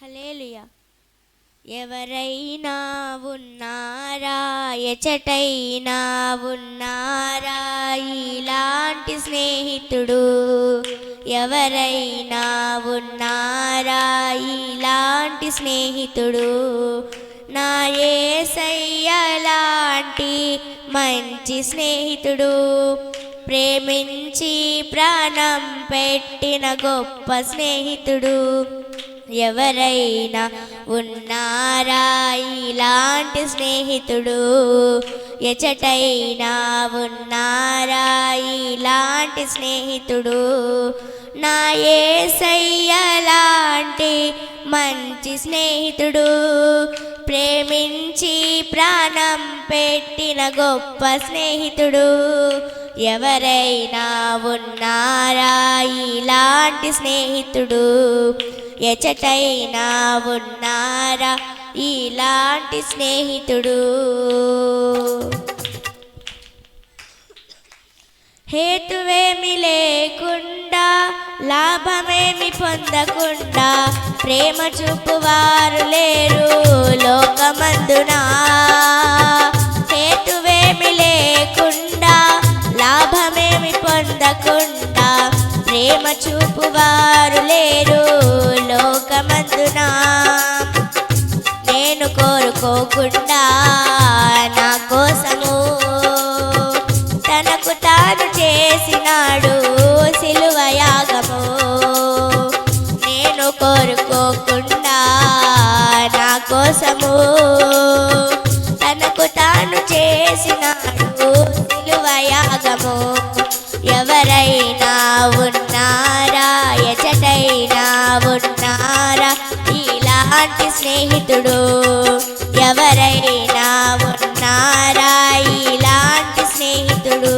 హల్లెలూయా. ఎవరైనా ఉన్నారా, ఎచటైనా ఉన్నారా ఇలాంటి స్నేహితుడు? ఎవరైనా ఉన్నారా ఇలాంటి స్నేహితుడు? నా యేసయ్య లాంటి మంచి స్నేహితుడు, ప్రేమించి ప్రాణం పెట్టిన గొప్ప స్నేహితుడు. ఎవరైనా ఉన్నారా ఇలాంటి స్నేహితుడు? ఎచటైనా ఉన్నారా ఇలాంటి స్నేహితుడు? నా యేసయ్య లాంటి మంచి స్నేహితుడు, ప్రేమించి ప్రాణం పెట్టిన గొప్ప స్నేహితుడు. ఎవరైనా ఉన్నారా ఇలాంటి స్నేహితుడు? ఎచటైనా ఉన్నారా ఇలాంటి స్నేహితుడు? హేతువేమి లేకుండా, లాభమేమి పొందకుండా ప్రేమ చూపువారు లేరు లోకమందునా. హేతువేమి లేకుండా, లాభమేమి పొందకుండా ప్రేమ చూపువారు లేరు లోకమందునా. నేను కోరుకోకుండా నా కోసము తనకు తాను చేసినాడు సిలువ యాగము. నేను కోరుకోకుండా నా కోసము తనకు తాను చేసినాడు సిలువ యాగము. ఎవరైనా ఉన్నారా, ఎచటైనా ఉన్నారా ఇలాంటి స్నేహితుడు? ఎవరైనా ఉన్నారా ఇలాంటి స్నేహితుడు?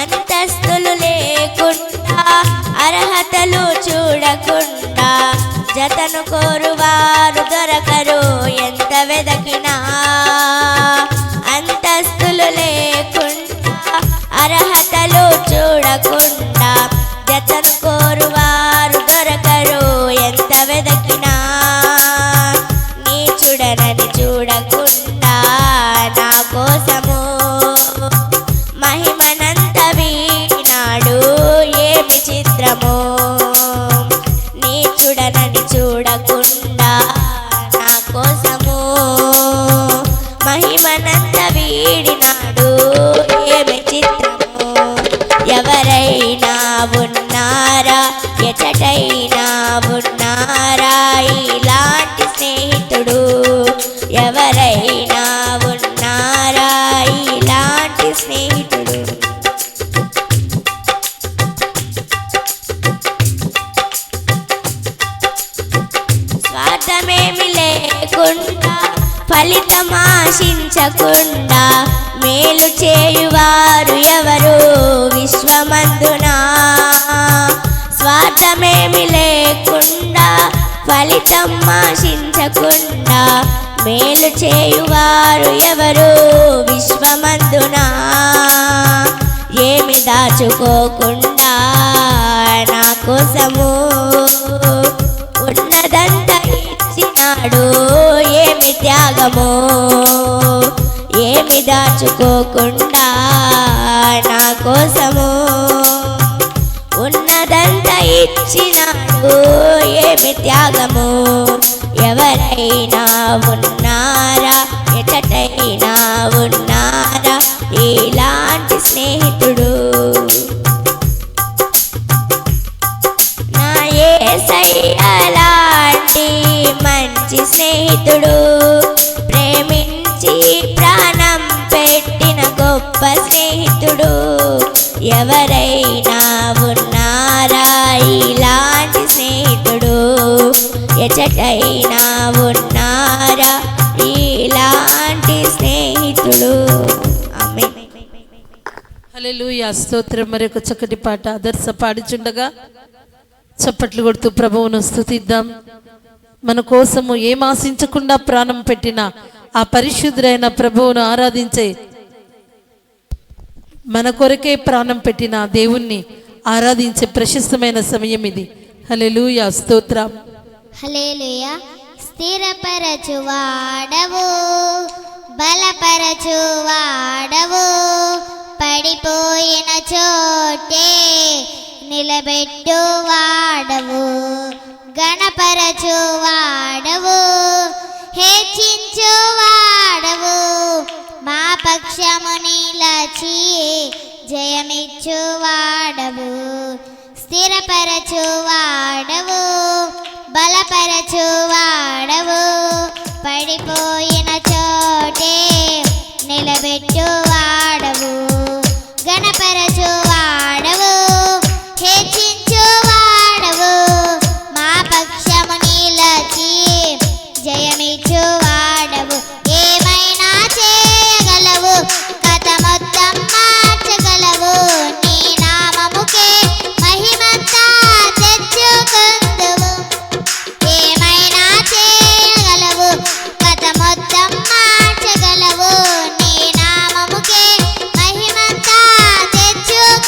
అంతస్తులు లేకుండా, అర్హతలు చూడకుండా జతను కోరువారు దొరకరు ఎంత వెదకినా. అంతస్తులు లేకుండా, అర్హతలు చూడకుండా జతను కోరువారు దొరకరు ఎంత వెదకినా. నీచుడనని చూడకుండా నా కోసము మహిమనంత వీడినాడు ఏమి చిత్రము. నీచుడనని చూడకుండా నా కోసము మహిమనంత వీడినాడు ఏమి చిత్రము. ఎవరైనా ఉన్నారా, ఎచటైనా ఉన్నారా ఇలాంటి స్నేహితుడు? ఎవరైనా ఉన్నారా ఇలాంటి స్నేహితుడు? స్వార్థమేమి లేకుండా, ఫలితం ఆశించకుండా మేలు చేయువారు ఎవరు విశ్వమందునా. స్వార్థమేమి లేకుండా, ఫలితం ఆశించకుండా మేలు చేయువారు ఎవరు విశ్వమందునా. ఏమి దాచుకోకుండా నా కోసము ఉన్నదంతా ఇచ్చినాడు ఏమి త్యాగము. ఏమి దాచుకోకుండా నా కోసము ఉన్నదంతా ఇచ్చినాడు ఏమి త్యాగము. ఎవరైనా ఉన్నారా, ఎచటైనా ఉన్నారా ఇలాంటి స్నేహితుడు? నా యేసయ్య లాంటి మంచి స్నేహితుడు, ప్రేమించి ప్రాణం పెట్టిన గొప్ప స్నేహితుడు. ఎవరైనా ఉన్నారా ఇలాంటి స్నేహితుడు? ఎచటైనా ఉన్నారా ఇలాంటి స్నేహితుడు? ఆమేన్. హల్లెలూయా. స్తోత్రం. మరొక చక్కటి పాట ఆదర్శ పాడుచుండగా చప్పట్లు కొడుతూ ప్రభువును స్తుతిద్దాం. మన కోసము ఏం ఆశించకుండా ప్రాణం పెట్టిన ఆ పరిశుద్ధుడైన ప్రభువును ఆరాధించే మన కొరకే ప్రాణం పెట్టిన దేవుణ్ణి ఆరాధించే ప్రశస్తమైన సమయం ఇది. హల్లెలూయా, స్తోత్రం. హల్లెలూయా. స్థిరపరచువాడవు, బలపరచువాడవు, పడిపోయిన చోటే నిలబెట్టువాడవు, గణపరచువాడవు, హెచ్చించువాడవు, మా పక్షము నిలచి జయమిచ్చువాడవు. స్థిరపరచువాడవు, బలపరచువాడవు, పడిపోయిన చోటే నిలబెట్టువాడవు, గణపరచువాడవు, హెచ్చించువాడవు, మా పక్షము నిలచి జయమిచ్చువాడవు. ఏమైనా చేయగలవు, కథ మొత్తం మార్చగలవు, నీ నామముకే మహిమంతా తెచ్చుకుందువు. ఏమైనా చేయగలవు, కథ మొత్తం మార్చగలవు, నీ నామముకే మహిమంతా తెచ్చుకుందువు.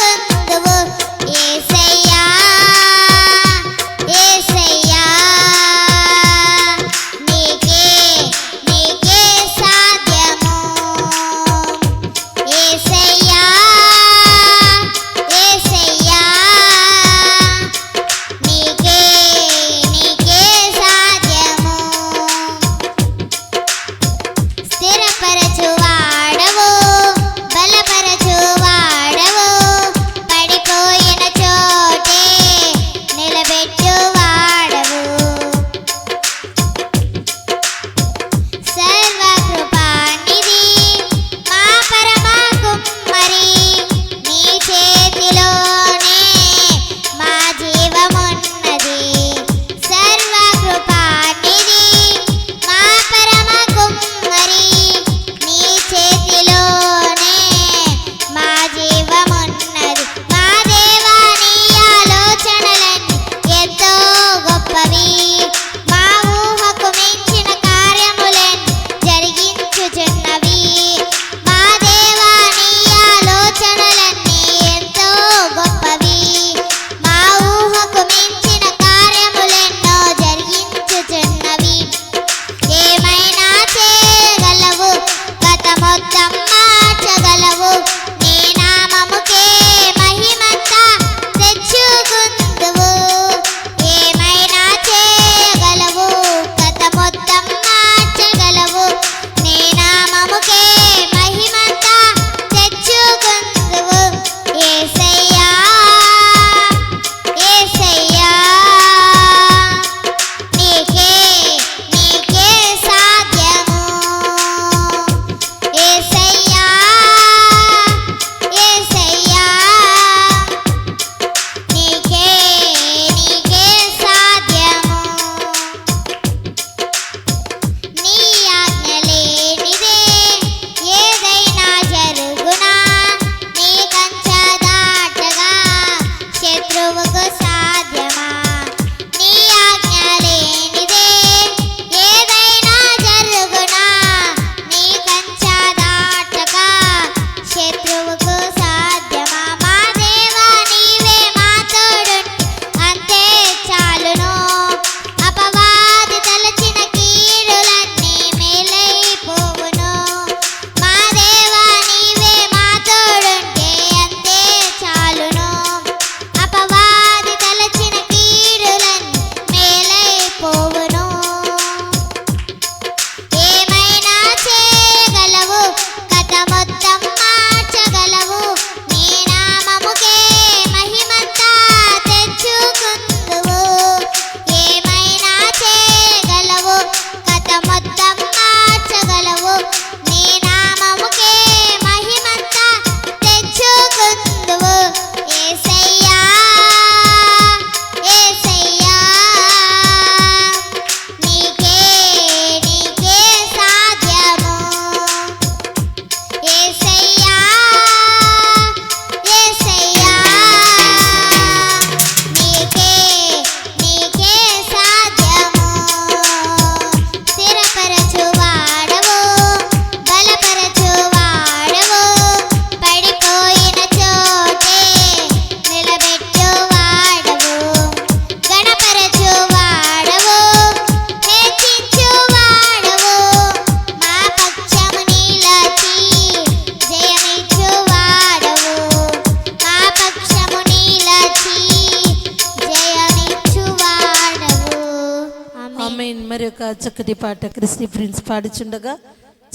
యొక్క చక్కటి పాట క్రిస్టి ప్రిన్స్ పాడుచుండగా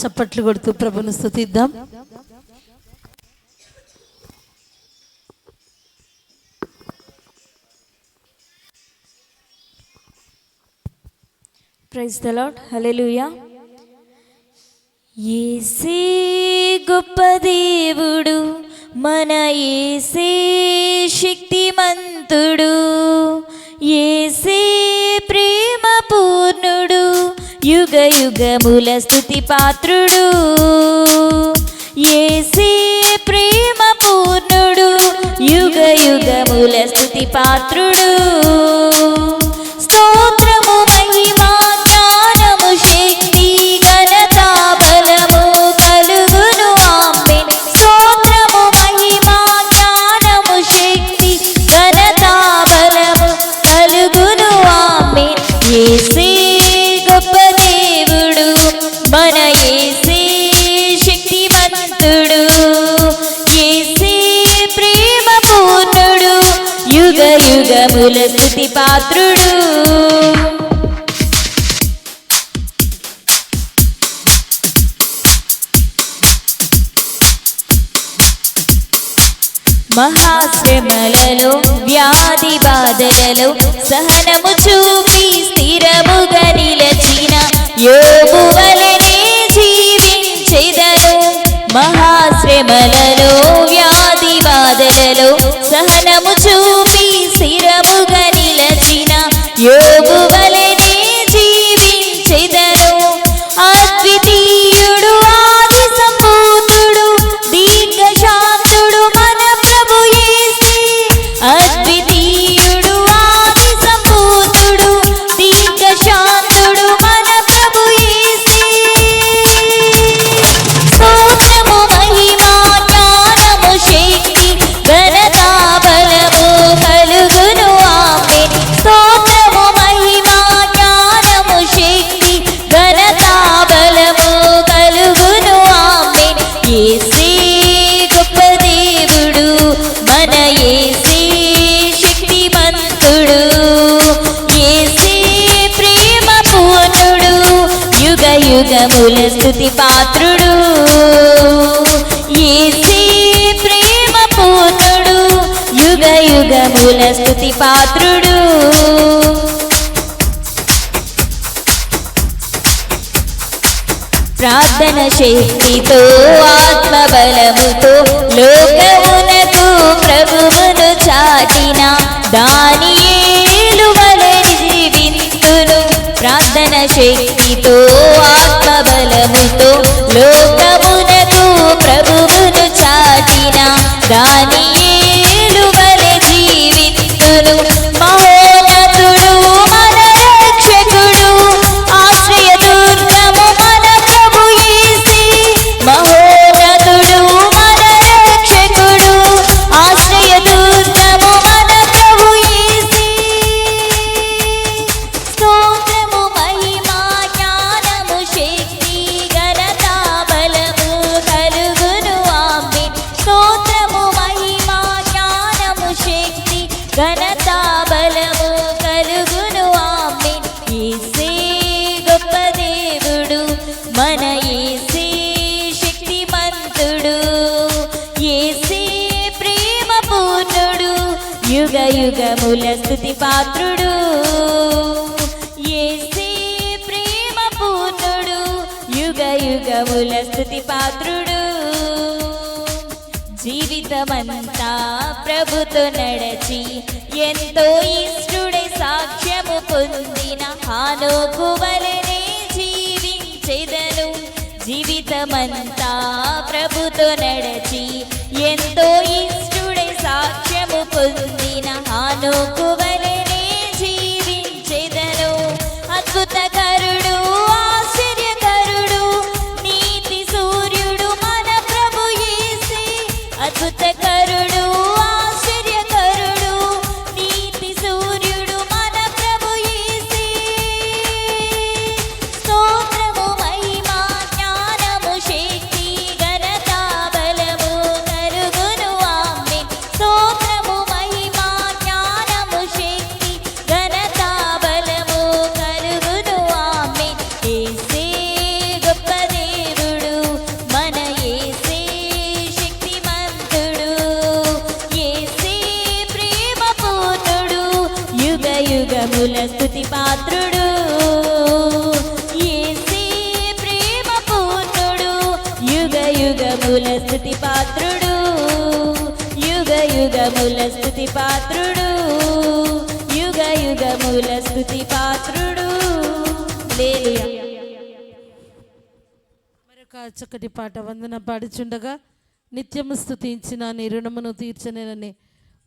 చప్పట్లు కొడుతూ ప్రభును స్తుతిద్దాం. Praise the Lord. హల్లెలూయా. యేసే గొప్ప దేవుడు, మన యేసే శక్తిమంతుడు, యేసే ప్రేమ పూర్ణుడు, యుగ యుగముల స్తుతి పాత్రుడు. యేసే ప్రేమ పూర్ణుడు, యుగ యుగముల స్తుతి పాత్రుడు. స్తోత్రము మహిమా జ్ఞానము శక్తి ఘనత బలము కలుగును ఆమేన్. స్తోత్రము మహిమా జ్ఞానము శక్తి ఘనత బలము కలుగును ఆమేన్. యేసే గొప్ప దేవుడు, మన యేసే శక్తిమంతుడు, యేసే ప్రేమ పూర్ణుడు, యుగ యుగముల స్తుతి పాత్రుడు. మహాశ్రమలలో వ్యాధి బాధలలో సహనము చూపి స్థిరముగా నిలచిన యోబు వలెనే జీవించెదను. మహాశ్రమలలో వ్యాధి బాధలలో సహనము చూపి స్థిరముగా నిలచిన యోబు వలెనే జీవించెదను. అద్వితీయుడు ఆది సంభూతుడు దీర్ఘశాంతుడు మన ప్రభు యేసే. అద్వితీయుడు ఆది సంభూతుడు దీర్ఘశాంతుడు మన ప్రభు యేసే. స్తోత్రము మహిమా జ్ఞానము శక్తి ఘనత బలము కలుగును ఆమేన్. స్తోత్రము మహిమా జ్ఞానము శక్తి ఘనత బలము కలుగును ఆమేన్. యేసే గొప్ప దేవుడు, మన యేసే శక్తిమంతుడు, యేసే ప్రేమ పూర్ణుడు, యుగ యుగముల స్తుతి పాత్రుడు. యేసే ప్రేమ పూర్ణుడు, యుగ యుగముల స్తుతి పాత్రుడు. ప్రార్థన శక్తితో ఆత్మబలముతో లోకమునకు ప్రభువును చాటిన దానియేలు వలె జీవింతును. ప్రార్థన శక్తితో ఆత్మబలముతో లోకమునకు ప్రభువును చాటిన దానియేలు వలె జీవింతును. మహోన్నతుడు మన రక్షకుడు, ఆశ్రయ దుర్గము మన ప్రభు యేసే. మహోన్నతుడు మన రక్షకుడు, ఆశ్రయ దుర్గము మన ప్రభు యేసే. స్తోత్రము మహిమా జ్ఞానము శక్తి ఘనత బలము కలుగును ఆమేన్. స్తోత్రము మహిమా జ్ఞానము శక్తి ఘనత బలము కలుగును ఆమేన్. యేసే గొప్ప దేవుడు, మన యేసే శక్తిమంతుడు, యేసే ప్రేమ పూర్ణుడు, యుగ యుగముల స్తుతి పాత్రుడు. యేసే ప్రేమ పూర్ణుడు, యుగ యుగముల స్తుతి పాత్రుడు. జీవితమంతా ప్రభుతో నడచి ఎంతో ఇష్టడై సాక్ష్యము పొందిన హానోకు వలెనే జీవించెదను. జీవితమంతా ప్రభుతో నడచి ఎంతో ఇష్టడై సాక్ష్యము పొందిన హానోకు వలెనే జీవించెదను. అద్భుతకరుడు ఆశ్చర్యకరుడు నీతి సూర్యుడు మన ప్రభు యేసే. అద్భుతకరుడు ఆశ్చర్యకరుడు నీతి సూర్యుడు మన ప్రభు యేసే. స్తోత్రము మహిమా జ్ఞానము శక్తి ఘనత బలము కలుగును ఆమేన్. యుగముల స్తుతి పాత్రుడు యేసే ప్రేమ పూర్ణుడు యుగ యుగముల స్తుతి పాత్రుడు యుగ యుగముల స్తుతి పాత్రుడు యుగ యుగముల స్తుతి పాత్రుడు. హల్లెలూయా. మరొక చక్కటి పాట వందన పాడుచుండగా నిత్యము స్తుతించిన నీ రుణమును తీర్చనేనని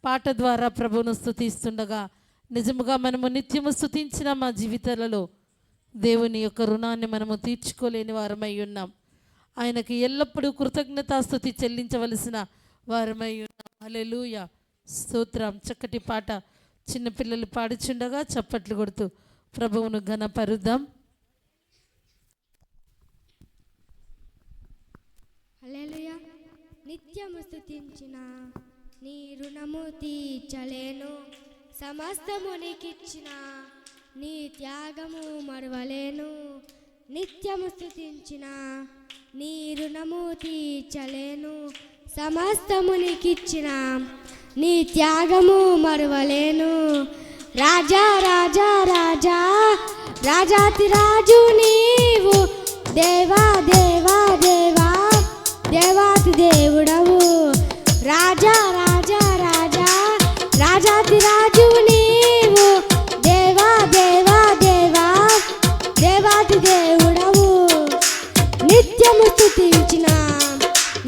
పాట ద్వారా ప్రభువును స్తుతిస్తుండగా నిజముగా మనము నిత్యము స్తుతించిన మా జీవితాలలో దేవుని యొక్క రుణాన్ని మనము తీర్చుకోలేని వారమై ఉన్నాం. ఆయనకి ఎల్లప్పుడూ కృతజ్ఞతాస్తుతి చెల్లించవలసిన వారమై ఉన్నాం. హల్లెలూయా, స్తోత్రం. చక్కటి పాట చిన్నపిల్లలు పాడుచుండగా చప్పట్లు కొడుతూ ప్రభువును ఘనపరుద్దాం. హల్లెలూయా. నిత్యము స్తుతించిన నీ రుణము తీర్చలేను, సమస్తము నీకిచ్చిన నీ త్యాగము మరువలేను. నిత్యము స్తుతించిన నీ రుణము తీర్చలేను, సమస్తము నీకిచ్చిన నీ త్యాగము మరువలేను. రాజా రాజా రాజా రాజాతి రాజు నీవు, దేవా దేవా దేవా దేవాతి దేవుడవు. రాజా రాజా రాజా రాజాతి రాజు నీవు, దేవా దేవా దేవా దేవాతి దేవుడవు. నిత్యము స్తుతించిన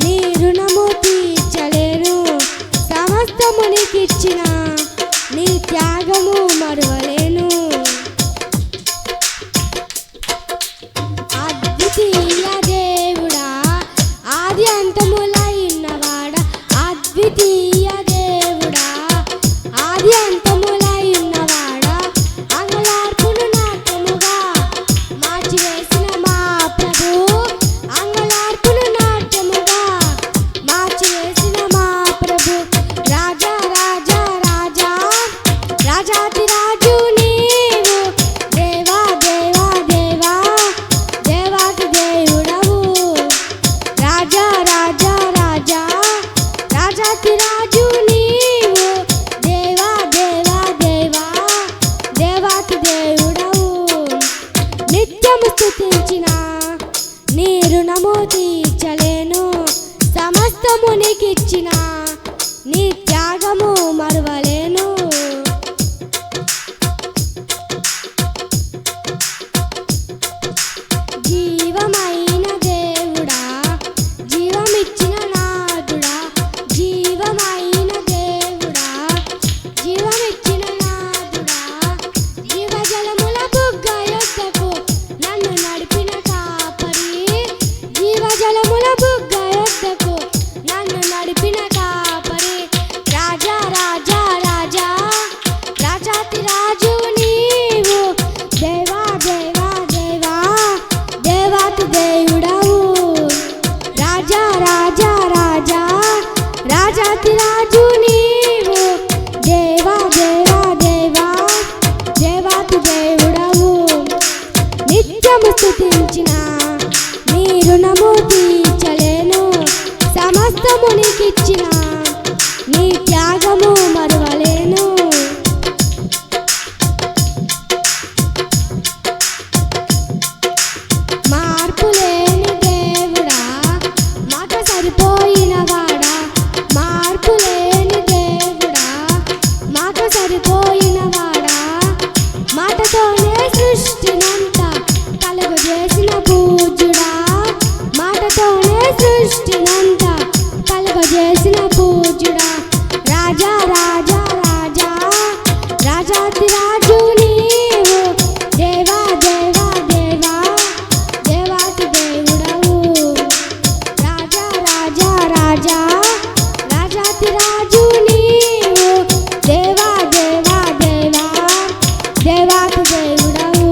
నీ రుణము తీర్చలేను, సమస్తము నీకిచ్చిన నీ త్యాగము మరువలేను. అద్వితీయ దేవుడా, ఆది అంతములైనవాడా, అద్వితీయ దేవుడా, ఆది అంతములైనవాడా, అంగలార్పును నాట్యముగా మార్చివేసిన మా ప్రభు, అంగలార్పును నాట్యముగా మార్చివేసిన మా ప్రభు. రాజా రాజా రాజా రాజాతి రాజు నీవు, దేవా దేవా దేవా దేవాతి దేవుడవు. రాజా రాజా రాజా రాజాతి రాజు నీవు, దేవా దేవా దేవా దేవాతి దేవుడవు. నిత్యము స్తుతించిన నీ రుణము తీర్చలేను, సమస్తము నీకిచ్చిన నీ త్యాగము మరువలేను. జీవమైన దేవుడా, జీవమిచ్చిన నాదుడా, జీవమైన దేవుడా, జీవమిచ్చిన నాదుడా, జీవజలముల బుగ్గ యొద్దకు నన్ను నడిపిన కాపరి, జీవజలముల బుగ్గ యొద్దకు నన్ను నడిపిన కాపరి. రాజా రాజా రాజా రాజాతి రాజు నీవు, దేవా దేవా దేవా దేవాతి దేవుడవు. రాజా రాజా రాజా రాజాతి రాజు నీవు, దేవా దేవా దేవా దేవాతి దేవుడవు. నిత్యము స్తుతించిన నీ రుణము తీర్చలేను, సమస్తము నీకిచ్చిన నీ త్యాగము మరువలేను. మార్పులేని దేవుడా, మాట సరిపోయిన వాడా, మార్పులేని దేవుడా, మాట సరిపోయిన వాడా, మాటతోనే సృష్టినంతా కలుగజేసిన పూజ్యుడా, మాటతోనే సృష్టినంతా కలుగజేసిన పూజ్యుడా. రాజా రాజా రాజా రాజాతి రాజు నీవు, దేవా దేవా దేవా దేవాతి దేవుడవు. రాజా రాజా రాజా రాజాతి రాజు నీవు, దేవా దేవా దేవా దేవాతి దేవుడవు.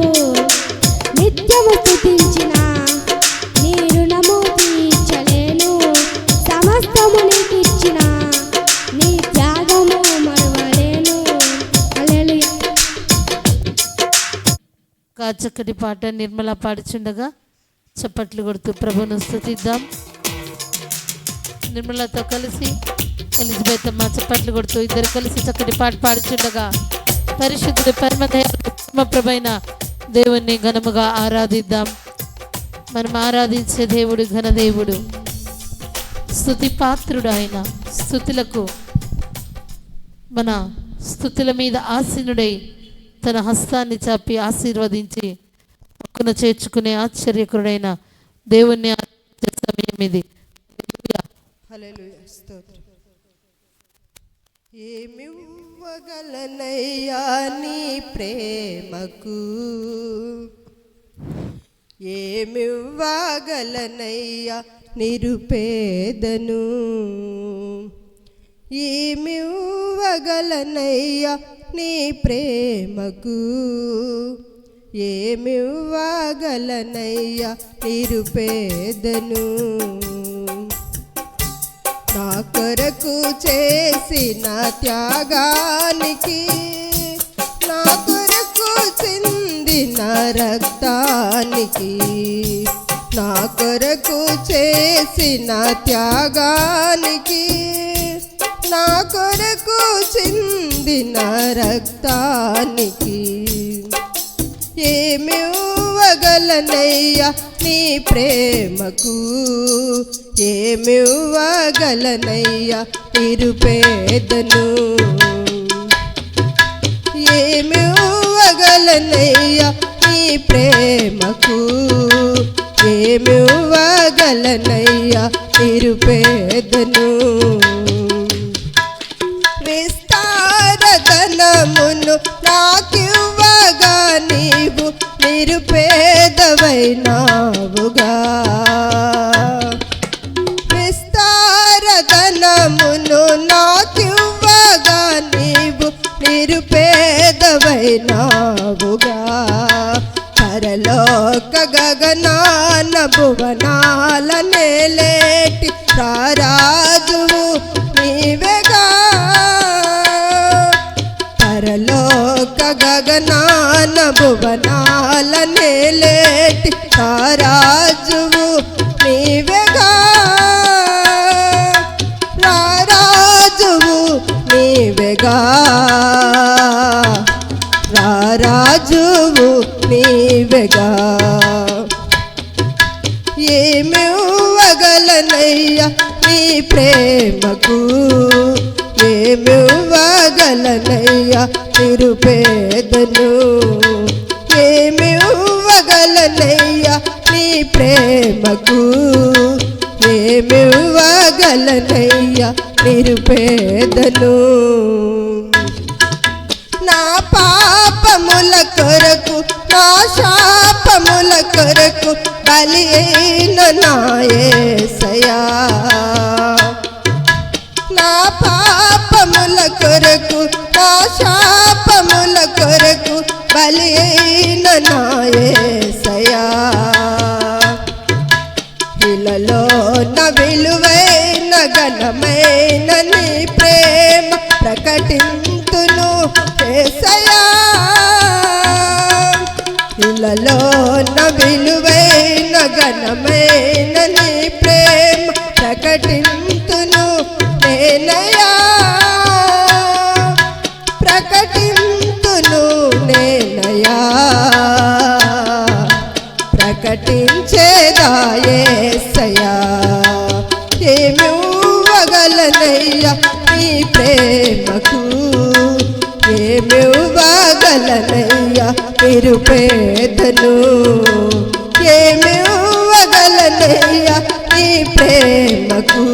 నిత్యము స్తుతించిన నీ రుణము తీర్చలేను, సమస్తము నీకిచ్చిన నీ త్యాగము మరువలేను. హల్లెలూయా. కా చక్కటి పాట నిర్మల పాడుచుండగా చప్పట్లు కొడుతూ ప్రభువును స్తుతిద్దాం. నిర్మలతో కలిసి ఎలిజబెత్ అమ్మ చప్పట్లు కొడుతూ ఇద్దరు కలిసి చక్కటి పాట పాడుచుండగా పరిశుద్ధుడు పరమ దయాళుడు ప్రభైన దేవుణ్ణి ఘనముగా ఆరాధిద్దాం. మనం ఆరాధించే దేవుడు ఘనదేవుడు, స్తుతి పాత్రుడు. ఆయన స్తుతులకు మన స్తుతుల మీద ఆసీనుడై తన హస్తాన్ని చాపి ఆశీర్వదించి పక్కన చేర్చుకునే ఆశ్చర్యకరుడైన దేవుణ్ణి ఆరాధించే సమయం ఇది. హల్లెలూయా, స్తోత్రం. ఏమివ్వగలనయ్యా నీ ప్రేమకు, ఏమివ్వగలనయ్యా నిరుపేదను, ఏమివ్వగలనయ్యా నీ ప్రేమకు, ఏమివ్వగలనయ్యా నిరుపేదను. నా కొరకు చేసిన త్యాగానికి, నా కొరకు చిందిన రక్తానికి, నా కొరకు చేసిన త్యాగానికి, నా కొరకు చిందిన రక్తానికి, ఏమివ్వగలనయ్యా నీ ప్రేమకు, ఏమివ్వగలనయ్యా నిరుపేదను, ఏమివ్వగలనయ్యా నీ ప్రేమకు, ఏమివ్వగలనయ్యా నిరుపేదను. విస్తారధనమును నాకివ్వగా నీవు నిరుపేదవైనావుగా, విస్తారధనమును నాకివ్వగా నీవు నిరుపేదవైనావుగా. పరలోక గగనాన భువనాల నేలేటి రారాజువు నీవెగా, పరలోక గగనాన భువనాల నేలేటి రారాజువు నీవెగా, రారాజువు నీవెగా, రారాజువు నీవెగా. ఏమివ్వగలనయ్యా నీ ప్రేమకు, ఏమివ్వగలనయ్యా నిరుపేదను, ఏమివ్వగలనయ్యా నీ ప్రేమకు, ఏమివ్వగలనయ్యా నిరుపేదను. నా పాపముల కొరకు, నా శాపముల కొరకు బలి అయిన నా యేసయ్యా, నా పాపముల కొరకు, నా శాపముల కొరకు బలి అయిన నా యేసయ్యా. ఇలలో నా విలువైన ఘనమైన నీ ప్రేమ ప్రకటింతును యేసయ్యా, ఇలలో నా విలువైన ఘనమైన నీ ప్రేమ ప్రకటింతును నేనయ్యా, ప్రకటింతును నేనయ్యా, ప్రకటించేదా యేసయ్యా. ఏమివ్వగలనయ్యా నీ ప్రేమకు, ఏమివ్వగలనయ్యా నిరుపేదను, ఏమివ్వగలనయ్యా నీ ప్రేమకు,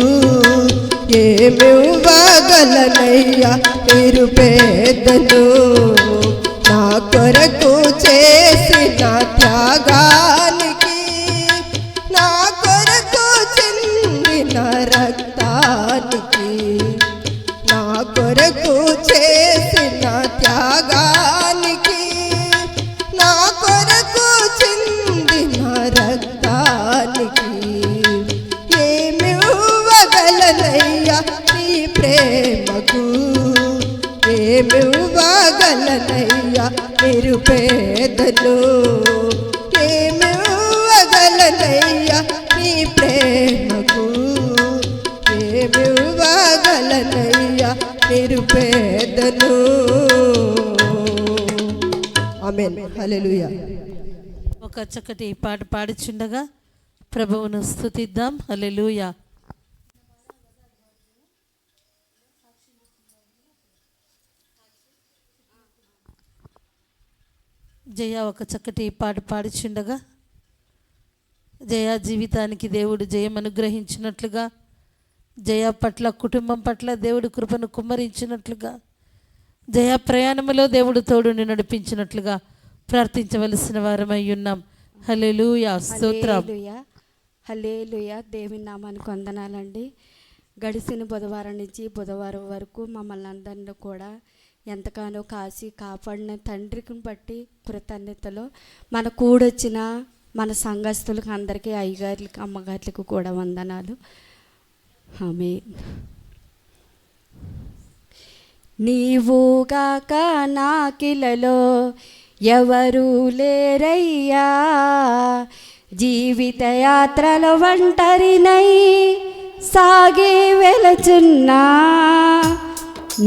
ఏమివ్వగలనయ్యా నిరుపేదను. నా కొరకు చేసిన త్యాగానికి, నా కొరకు చిందిన రక్తానికి, నా కొరకు చేసిన త్యాగానికి, నా కొరకు చిందిన రక్తానికి, ఏమివ్వగలనయ్యా నీ ప్రేమకు, ఏమివ్వగలనయ్యా నిరుపేదను, ఏమివ్వగలనయ్యా నీ ప్రేమకు, ఏమివ్వగలనయ్యా నిరుపేదను. ఆమేన్. హల్లెలూయా. ఒక చక్కటి పాట పాడుచుండగా ప్రభువును స్తుతిద్దాం. హల్లెలూయా. జయ ఒక చక్కటి పాట పాడుచుండగా జయ జీవితానికి దేవుడు జయం అనుగ్రహించినట్లుగా, జయ పట్ల కుటుంబం పట్ల దేవుడు కృపను కుమ్మరించినట్లుగా, జయ ప్రయాణములో దేవుడు తోడుని నడిపించినట్లుగా ప్రార్థించవలసిన వారమై ఉన్నాం. హల్లెలూయా. స్తోత్రం. హల్లెలూయా. దేవుని నామానికి వందనాలండి. గడిచిన బుధవారం నుంచి బుధవారం వరకు మమ్మల్ని అందరినీ కూడా ఎంతగానో కాసి కాపాడిన తండ్రికి బట్టి కృతజ్ఞతలు. మన కూడొచ్చిన మన సంఘస్థులకు అందరికీ, అయ్యగారులకు, అమ్మగారులకు కూడా వందనాలు. ఆమేన్. నీవుగాక నాకిలలో ఎవరు లేరయ్యా, జీవిత యాత్రలో ఒంటరినై సాగే వెళుచున్నా.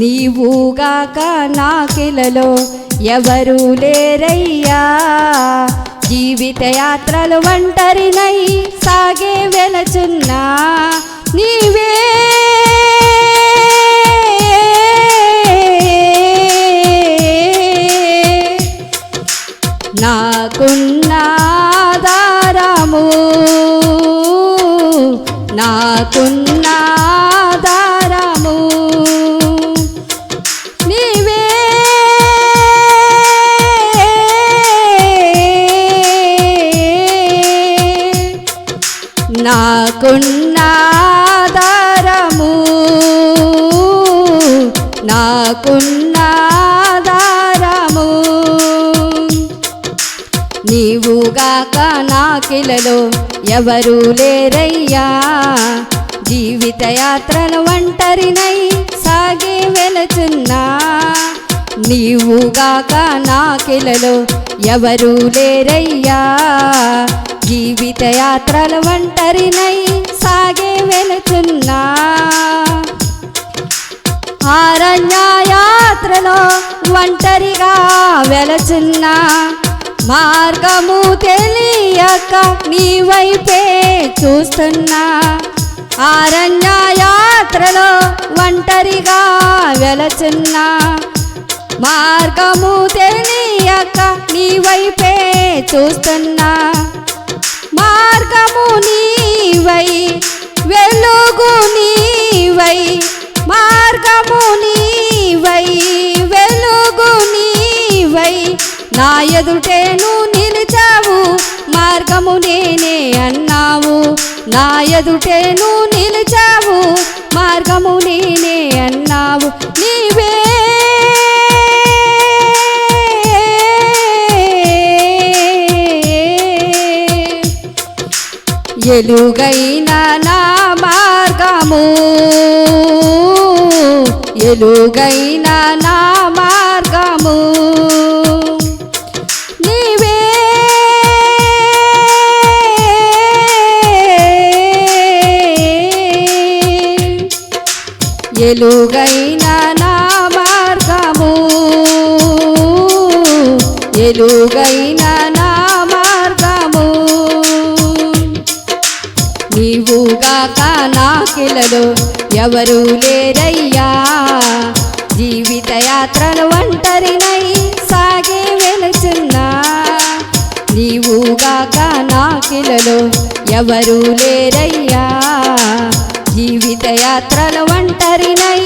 నీవుగాక నాకిలలో ఎవరు లేరయ్యా, జీవిత యాత్రలు ఒంటరినై సాగే వెళుచున్నా. నీవే నాకున్న ఆధారము, నాకున్న ఆధారము. నీవే నాకున్న ఆధారము, నాకున్న ఆధారము. నీవుగాక నాకిలలో ఎవరు లేరయ్యా, జీవిత యాత్రలు ఒంటరినై సాగి వెళుచున్నా. నీవుగాక నాకిలలో ఎవరు లేరయ్యా, జీవిత యాత్రలు ఒంటరినై సాగి వెళుచున్నా. అరణ్య యాత్రలో ఒంటరిగా వెళుచున్నా, మార్గము తెలియక నీ వైపే చూస్తున్నా. అరణ్య యాత్రలో ఒంటరిగా వెళుచున్నా, మార్గము తెలియక నీ వైపే చూస్తున్నా. మార్గము నీవై, వెలుగు నీవై, మార్గము నీవై, వెలుగు నీవై, నా ఎదుటేను నిలిచావు, మార్గము నేనే అన్నావు. నా ఎదుటేను నిలిచావు, మార్గము నేనే అన్నావు. నీవే ఎలుగైన నా మార్గము, ఎలుగైన నా మార్గము. నీవే ఎలుగైన నా మార్గము, ఎలుగైన నా మార్గము. నీవుగాక నాకిలలో ఎవరు లేరయ్యా, జీవిత యాత్రలు ఒంటరినై సాగే వెళుచున్నా. నీవుగాక నాకిలలో ఎవరు లేరయ్యా, జీవిత యాత్రలు ఒంటరినై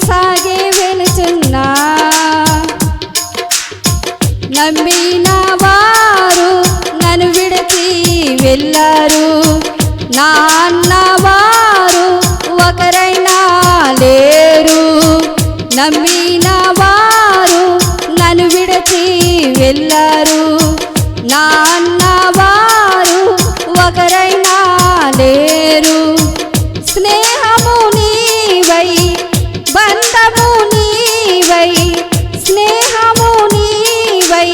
సాగే వెళుచున్నా. నమ్మిన వారు నన్ను విడిచి వెళ్ళారు, నా అన్నవారు ఒకరైనా లేరు. నమ్మిన వారు నన్ను విడిచి వెళ్ళారు, నా అన్నవారు ఒకరైనా లేరు. స్నేహము నీవై, బంధము నీవై, స్నేహము నీవై,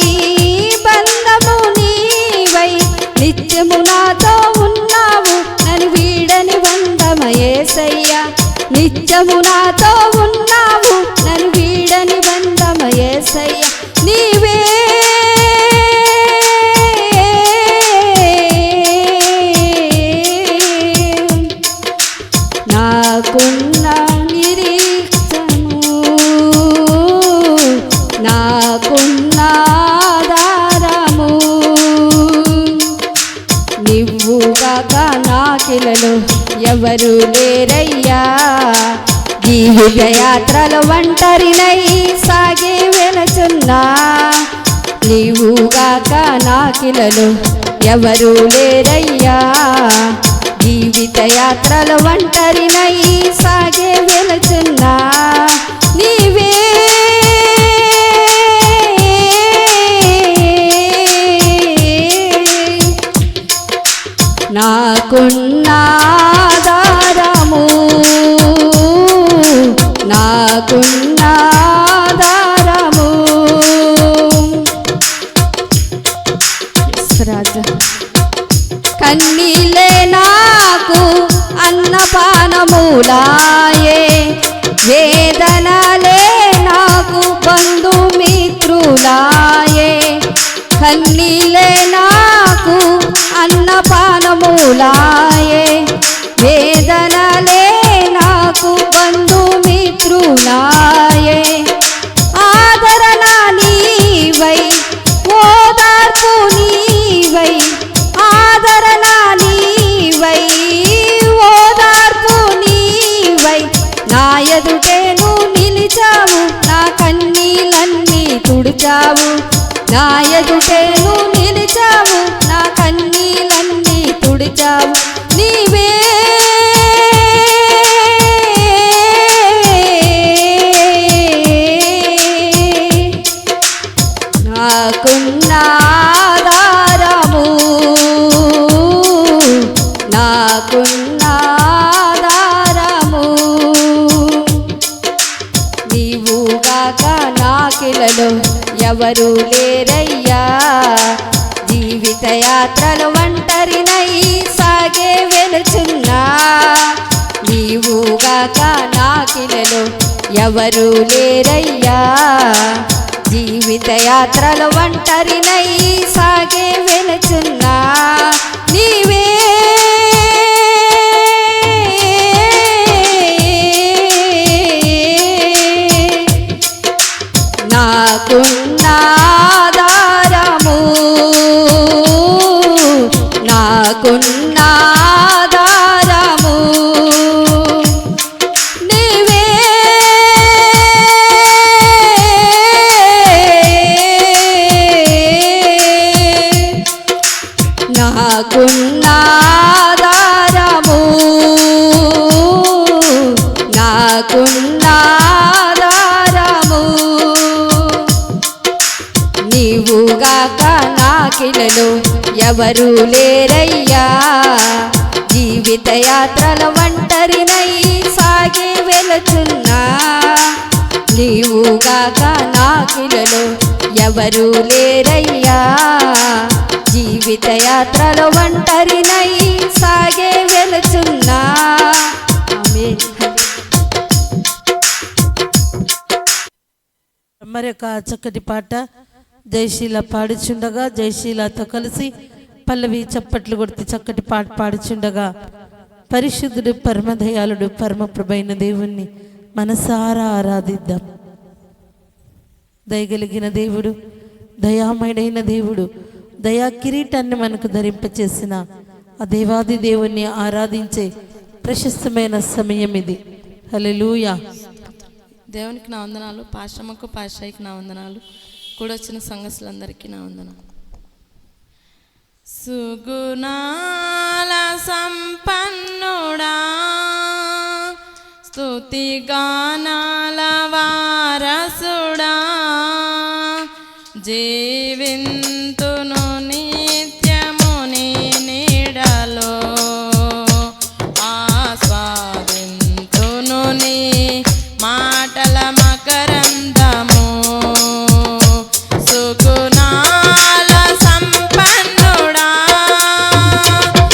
బంధము నీవై, నిత్యము నాతో ఉన్నావు, నన్ను వీడని బంధమ యేసయ్యా. నిత్యము నాతో ఉన్నావు, నన్ను వీడని బంధమ యేసయ్యా. నీవే ఎవరు లేరయ్యా జీవిత యాత్రలు ఒంటరినై సాగే వెళుచున్నా నీవుగాక నాకిలలో ఎవరు లేరయ్యా జీవిత యాత్రలు ఒంటరినై సాగే వెళుచున్నా నీవే నాకున్నాధారము నాకున్నాధారము రాజా కన్నీలే నాకు అన్నపానములాయే వేదనలే నాకు బంధుమిత్రులాయే కన్నీలే నాకు అన్నపానములాయే వేదనలే నాకు బంధుమిత్రులాయే ఆదరణ నీవై ఓదార్పు నీవై ఆదరణ నీవై ఓదార్పు నీవై నా ఎదుటేను నిలిచావు నా కన్నీలన్నీ తుడిచావు నా ఎదుటేను నిలిచావు నా కన్నీలన్నీ తుడిచావు నీవే నాకున్నాధారము నాకున్నాధారము నీవుగాక నాకిలలో ఎవరు లేరయ్యా జీవిత యాత్రలు ఒంటరినై సాగే వెళుచున్నా నీవుగాక నాకిలలో ఎవరు లేరయ్యా జీవిత యాత్రలు ఒంటరినై సాగే వెళుచున్నా నీవే నాకున్నాధారము నాకున్నాధారము నీవే నాకున్నాధారము నాకున్నాధారము నీవుగాక నాకిలలో ఎవరు లేరయ్యా జీవిత యాత్రల ఒంటరినై సాగే వెళుచున్నా నీవుగాక నాకిలలో ఎవరు లేరయ్యా జీవిత యాత్రల ఒంటరినై సాగే వెళుచున్నా ఆమేన్. మరి యొక్క చక్కటి పాట జయశీల పాడుచుండగా జయశీలతో కలిసి పల్లవి చప్పట్లు కొడితే చక్కటి పాట పాడుచుండగా పరిశుద్ధుడు పరమదయాళుడు పరమప్రభైన దేవుణ్ణి మనసారా ఆరాధిద్దాం. దయగలిగిన దేవుడు, దయామయుడైన దేవుడు, దయా కిరీటాన్ని మనకు ధరింపచేసిన ఆ దేవాది దేవుణ్ణి ఆరాధించే ప్రశస్తమైన సమయం ఇది. హల్లెలూయా. దేవునికి నా వందనాలు, పాశ్రమకు పాషాయికి నా వందనాలు, కూడొచ్చిన సంఘస్థులందరికీ నా వందనాలు. సుగుణాల సంపన్నుడా, స్తుతి గానాల వారసుడా, జీవింతును నిత్యముని నీడలో, ఆస్వాదింతును నీ మాటల మకరందము. సుగుణాల సంపన్నుడా,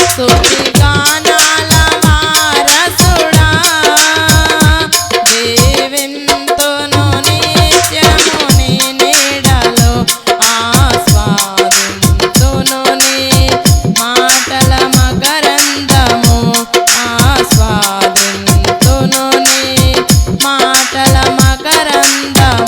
స్తుతి గానాల వారసుడా, జీవింతును నిత్యముని నీడలో, ఆస్వాదింతును నీ మాటల మకరందము. ఆస్వాదింతును నీ మాటల మకరందము.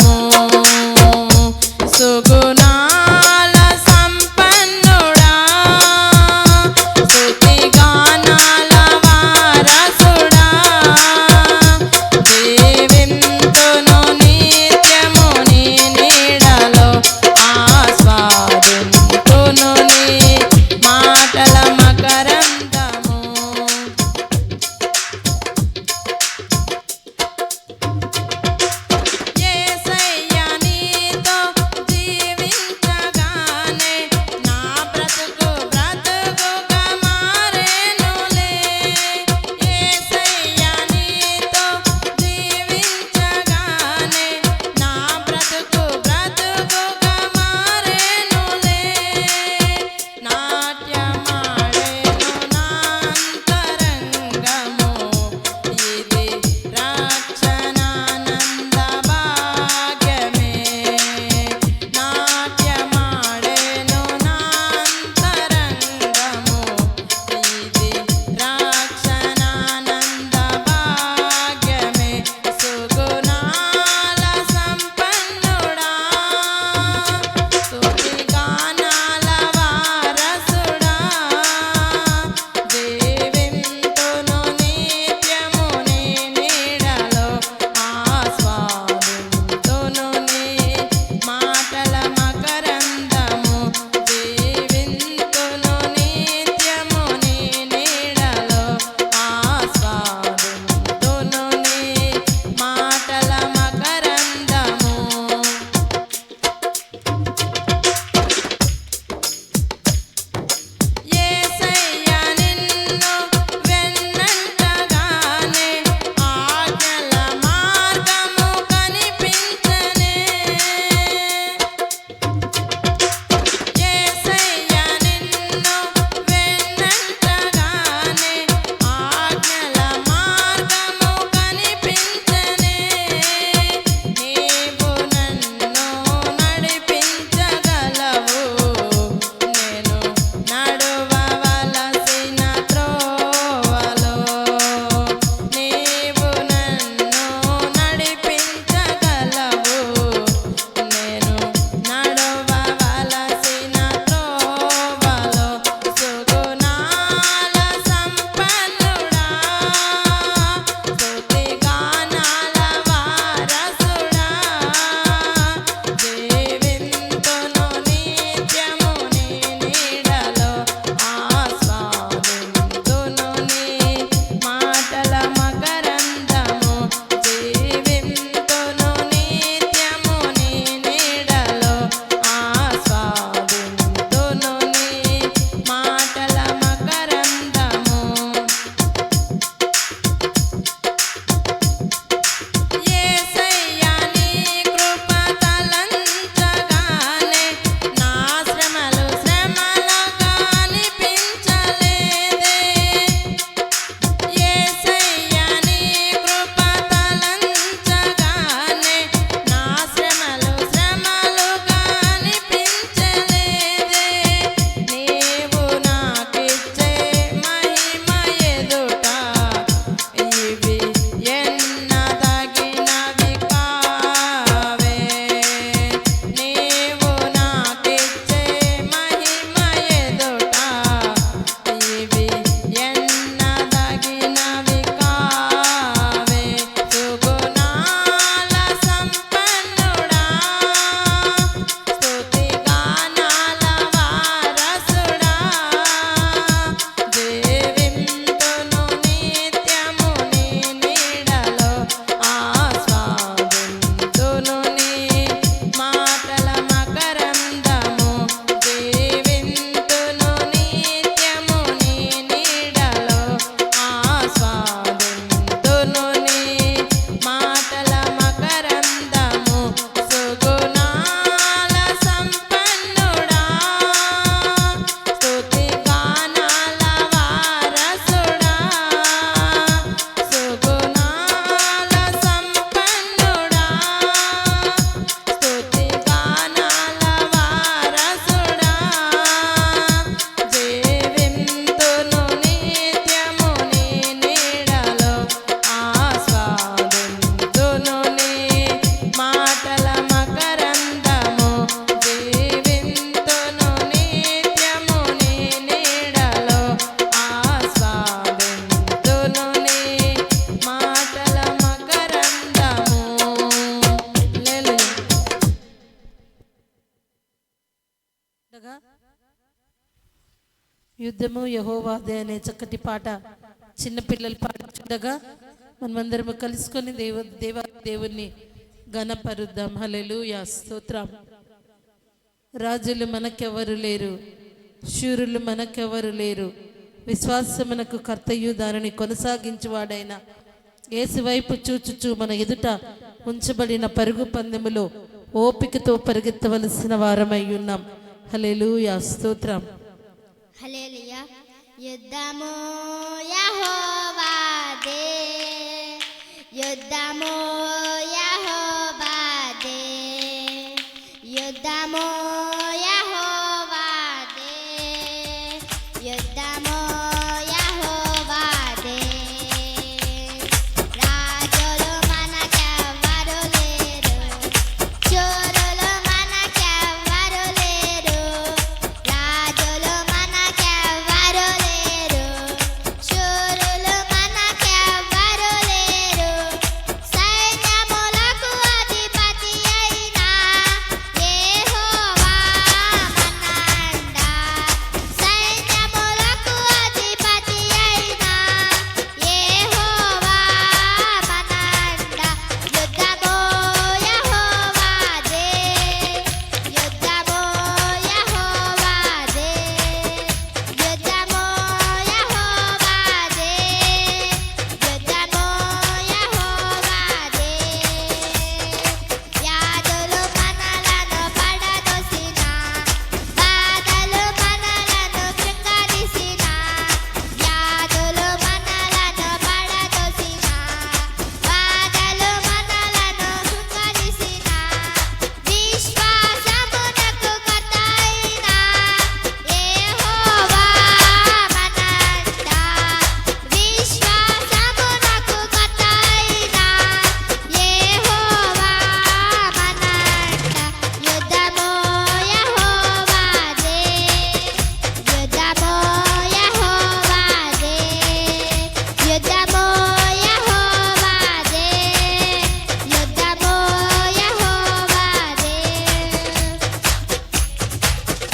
యుద్ధము యెహోవాదే అనే చక్కటి పాట చిన్నపిల్లలు పాడుతుండగా మనమందరము కలుసుకొని దేవుణ్ణి ఘనపరుద్దాం. హల్లెలూయా, స్తోత్రం. రాజులు మనకెవరు లేరు, శూరులు మనకెవరు లేరు, విశ్వాసమునకు కర్తయు దానిని కొనసాగించువాడైన యేసు వైపు చూచుచూ మన ఎదుట ఉంచబడిన పరుగు పందెములో ఓపికతో పరిగెత్తవలసిన వారమై ఉన్నాం. హల్లెలూయా, స్తోత్రం. హల్లెలూయా. యుద్ధము యెహోవాదే, యుద్ధము యెహోవాదే, యుద్ధము యెహోవాదే, యుద్ధము యెహోవాదే. రాజులు మనకెవ్వరు లేరు, శూరులు మనకెవ్వరు లేరు, రాజులు మనకెవ్వరు లేరు, శూరులు మనకెవ్వరు లేరు. సైన్యములకు అధిపతి అయిన యెహోవా మనండ, సైన్యములకు అధిపతి అయిన యెహోవా మనండ. యుద్ధము యెహోవాదే, యుద్ధము యెహోవాదే, యుద్ధము యెహోవాదే, యుద్ధము యెహోవాదే. వ్యాధులు మనలను పడదోసిన, బాధలు మనలను కృంగదీసిన, వ్యాధులు మనలను పడదోసిన, బాధలు మనలను కృంగదీసిన, విశ్వాసమునకు కర్త అయిన యెహోవా మనండ, విశ్వాసమునకు కర్త అయిన యెహోవా మనండ. యుద్ధము యెహోవాదే, యుద్ధము యెహోవాదే, యుద్ధము యెహోవాదే, యుద్ధము యెహోవాదే.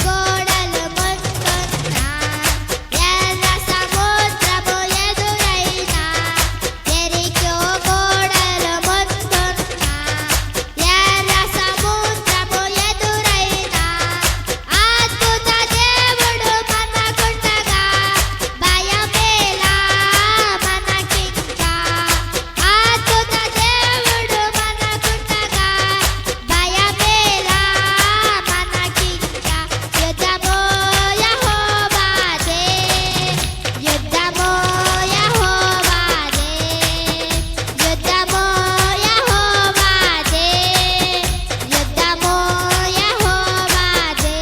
గోడలు ముందున్న ఎర్ర సముద్రము ఎదురైన, యెరికో గోడలు ముందున్న ఎర్ర సముద్రము ఎదురైన, అద్భుత దేవుడు మనకుండగా భయమేలా మనకింకా, అద్భుత దేవుడు మనకుండగా భయమేలా మనకింకా. యుద్ధము యెహోవాదే, యుద్ధము యెహోవాదే, యుద్ధము యెహోవాదే, యుద్ధము యెహోవాదే.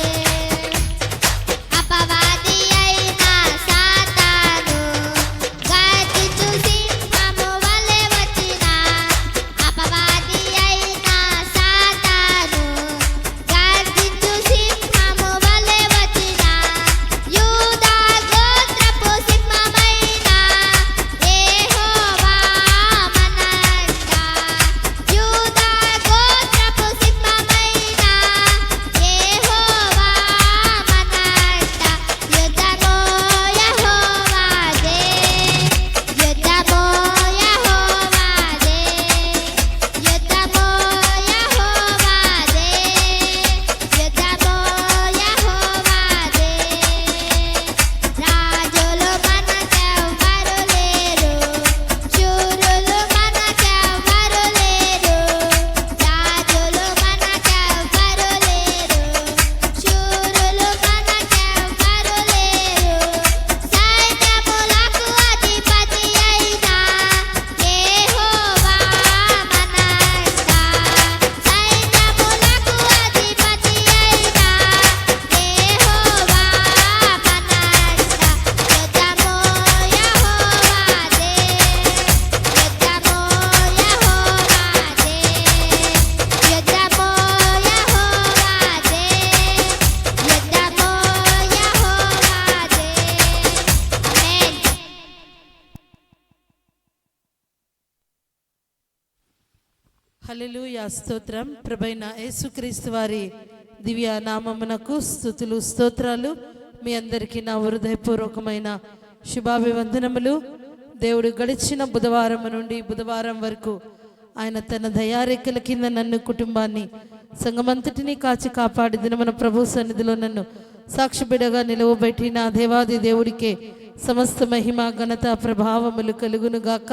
అపవాది అయిన సాతాను గర్జించు సింహము వలె వచ్చిన, అపవాది అయిన సాతాను గర్జించు సింహము వలె వచ్చిన, యూదా గోత్రపు సింహమైన యెహోవా మనండ, యూదా గోత్రపు సింహమైన యెహోవా మనండ. యుద్ధము యెహోవాదే, యుద్ధము యెహోవాదే, యుద్ధము యెహోవాదే, యుద్ధము యెహోవాదే. రాజులు మనకెవ్వరు లేరు, శూరులు మనకెవ్వరు లేరు, రాజులు మనకెవ్వరు లేరు, శూరులు మనకెవ్వరు లేరు. సైన్యములకు అధిపతి అయిన యెహోవా మనండ, సైన్యములకు అధిపతి అయిన యెహోవా మనండ. యుద్ధము యెహోవాదే, యుద్ధము యెహోవాదే, యుద్ధము యెహోవాదే, యుద్ధము యెహోవాదే. ఆమేన్. హల్లెలూయా, స్తోత్రం. ప్రభైన యేసుక్రీస్తు వారి దివ్య నామమునకు స్తుతులు స్తోత్రాలు. మీ అందరికీ నా హృదయపూర్వకమైన శుభాభివందనములు. దేవుడు గడిచిన బుధవారం నుండి బుధవారం వరకు ఆయన తన దయారేఖల కింద నన్ను, కుటుంబాన్ని, సంఘమంతటిని కాచి కాపాడి దినమున ప్రభు సన్నిధిలో నన్ను సాక్షిబిడగా నిలవబెట్టి నా దేవాది దేవుడికే సమస్త మహిమ, ఘనత, ప్రభావములు కలుగునుగాక.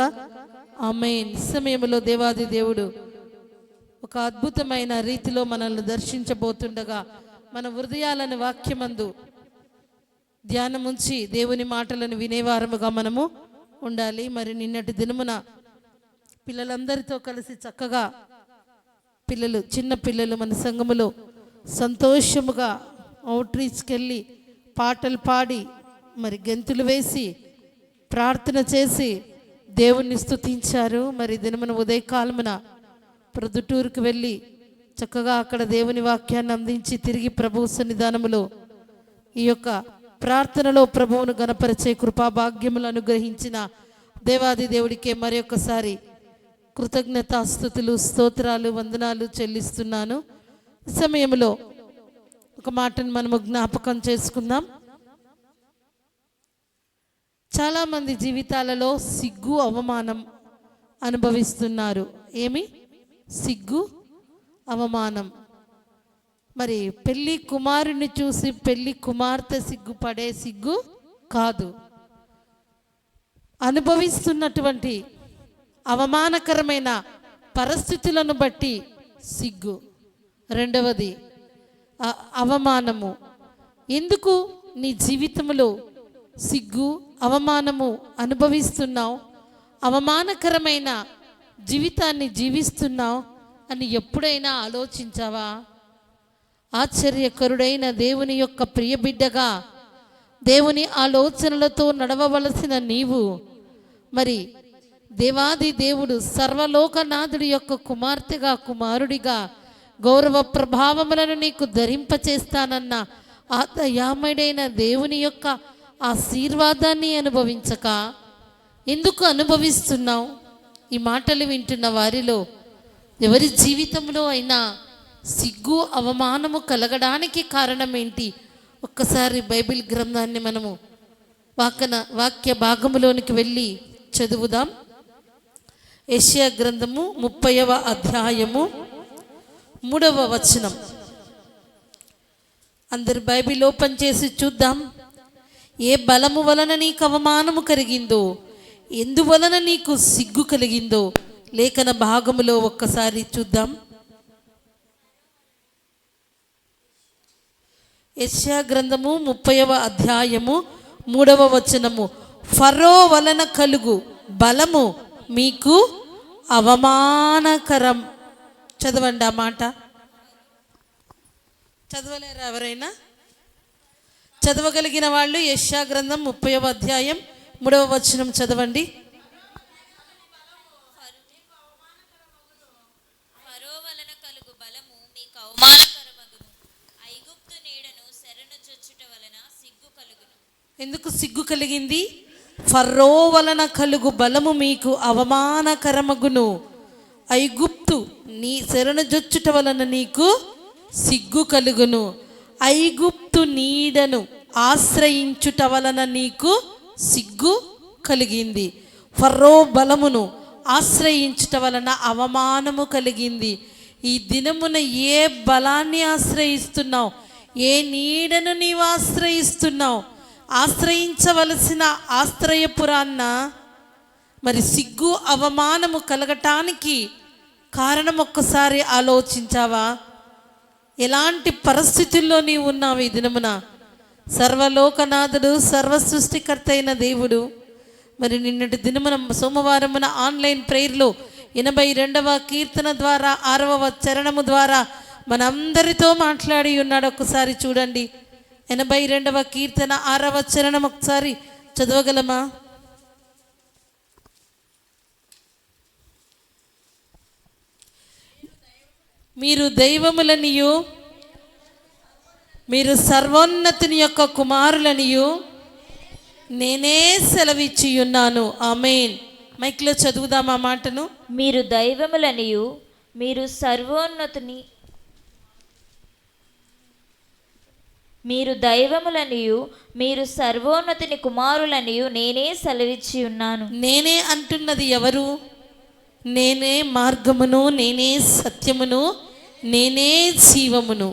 ఆమేన్. సమయంలో దేవాది దేవుడు ఒక అద్భుతమైన రీతిలో మనల్ని దర్శించబోతుండగా మన హృదయాలను వాక్యమందు ధ్యానముంచి దేవుని మాటలను వినేవారముగా మనము ఉండాలి. మరి నిన్నటి దినమున పిల్లలందరితో కలిసి చక్కగా చిన్న పిల్లలు మన సంఘములో సంతోషముగా అవుట్రీచ్కి వెళ్ళి పాటలు పాడి మరి గెంతులు వేసి ప్రార్థన చేసి దేవుణ్ణి స్తుతించారు. మరి దినమున ఉదయకాలమున ప్రొద్దుటూరుకు వెళ్ళి చక్కగా అక్కడ దేవుని వాక్యాన్ని అందించి తిరిగి ప్రభు సన్నిధానములో ఈ యొక్క ప్రార్థనలో ప్రభువును గణపరిచే కృపాభాగ్యములు అనుగ్రహించిన దేవాది దేవుడికే మరి ఒక్కసారి కృతజ్ఞతాస్తుతులు, స్తోత్రాలు, వందనాలు చెల్లిస్తున్నాను. ఈ సమయంలో ఒక మాటను మనము జ్ఞాపకం చేసుకుందాం. చాలామంది జీవితాలలో సిగ్గు, అవమానం అనుభవిస్తున్నారు. ఏమి? సిగ్గు, అవమానం. మరి పెళ్లి కుమారుని చూసి పెళ్లి కుమార్తె సిగ్గుపడే సిగ్గు కాదు, అనుభవిస్తున్నటువంటి అవమానకరమైన పరిస్థితులను బట్టి సిగ్గు. రెండవది అవమానము. ఎందుకు నీ జీవితంలో సిగ్గు, అవమానము అనుభవిస్తున్నావు, అవమానకరమైన జీవితాన్ని జీవిస్తున్నావు అని ఎప్పుడైనా ఆలోచించావా? ఆశ్చర్యకరుడైన దేవుని యొక్క ప్రియ బిడ్డగా దేవుని ఆలోచనలతో నడవవలసిన నీవు మరి దేవాది దేవుడు సర్వలోకనాథుడి యొక్క కుమార్తెగా, కుమారుడిగా గౌరవ ప్రభావములను నీకు ధరింపచేస్తానన్న ఆ దయామయుడైన దేవుని యొక్క ఆశీర్వాదాన్ని అనుభవించక ఎందుకు అనుభవిస్తున్నావు? ఈ మాటలు వింటున్న వారిలో ఎవరి జీవితంలో అయినా సిగ్గు, అవమానము కలగడానికి కారణం ఏంటి? ఒక్కసారి బైబిల్ గ్రంథాన్ని మనము వాక్య భాగములోనికి వెళ్ళి చదువుదాం. యెషయా గ్రంథము 30వ అధ్యాయము 3వ వచనం. అందరు బైబిల్ ఓపెన్ చేసి చూద్దాం. ఏ బలము వలన నీకు అవమానము కలిగిందో, ఎందువలన నీకు సిగ్గు కలిగిందో లేఖన భాగములో ఒక్కసారి చూద్దాం. యెషయా గ్రంథము 30వ అధ్యాయము 3వ వచనము. ఫరో వలన కలుగు బలము మీకు అవమానకరం. చదవండి ఆ మాట. చదవలేరా ఎవరైనా? చదవగలిగిన వాళ్ళు యెషయా గ్రంథం 30వ అధ్యాయం 3వ వచనం చదవండి. ఫరో వలన కలుగు బలము మీకు అవమానకరమగును, ఐగుప్తు నీడను శరణు చొచ్చుట వలన సిగ్గు కలుగును. ఎందుకు సిగ్గు కలిగింది? ఫరో వలన కలుగు బలము మీకు అవమానకరమగును, ఐగుప్తు నీ శరణు జొచ్చుట వలన నీకు సిగ్గు కలుగును. ఐగుప్తు నీడను ఆశ్రయించుట వలన నీకు సిగ్గు కలిగింది. ఫరో బలమును ఆశ్రయించుట వలన అవమానము కలిగింది. ఈ దినమున ఏ బలాన్ని ఆశ్రయిస్తున్నావు? ఏ నీడను నీవు ఆశ్రయిస్తున్నావు? ఆశ్రయించవలసిన ఆశ్రయపురాన్న మరి సిగ్గు, అవమానము కలగటానికి కారణం ఒక్కసారి ఆలోచించావా? ఎలాంటి పరిస్థితుల్లో నీవు ఉన్నావు? ఈ దినమున సర్వలోకనాథుడు, సర్వ సృష్టికర్త అయిన దేవుడు మరి నిన్నటి దినమున సోమవారమున ఆన్లైన్ ప్రేయర్లో 82వ కీర్తన ద్వారా 6వ చరణము ద్వారా మనందరితో మాట్లాడి ఉన్నాడు. ఒకసారి చూడండి. 82వ కీర్తన 6వ చరణం ఒకసారి చదవగలమా? మీరు దైవములనియు మీరు సర్వోన్నతుని యొక్క కుమారులనియు నేనే సెలవిచ్చి ఉన్నాను. ఆమేన్. మైక్లో చదువుదాం ఆ మాటను. మీరు దైవములనియు మీరు సర్వోన్నతుని మీరు దైవములనియు మీరు సర్వోన్నతుని కుమారులనియు నేనే సెలవిచ్చి ఉన్నాను. నేనే అంటున్నది ఎవరు? నేనే మార్గమును, నేనే సత్యమును, నేనే జీవమును,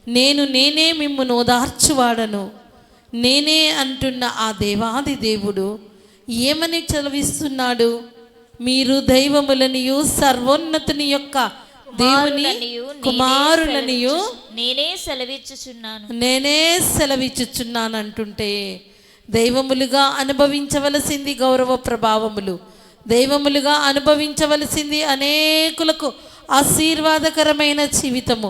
నేనే మిమ్మును ఓదార్చువాడను. నేనే అంటున్న ఆ దేవాది దేవుడు ఏమని చదివిస్తున్నాడు? మీరు దైవములనియు సర్వోన్నతుని యొక్క దేవుని కుమారులనియు నేనే సెలవిచ్చుచున్నాను. నేనే సెలవిచ్చుచున్నాను అంటుంటే దైవములుగా అనుభవించవలసింది గౌరవ ప్రభావములు, దైవములుగా అనుభవించవలసింది అనేకులకు ఆశీర్వాదకరమైన జీవితము,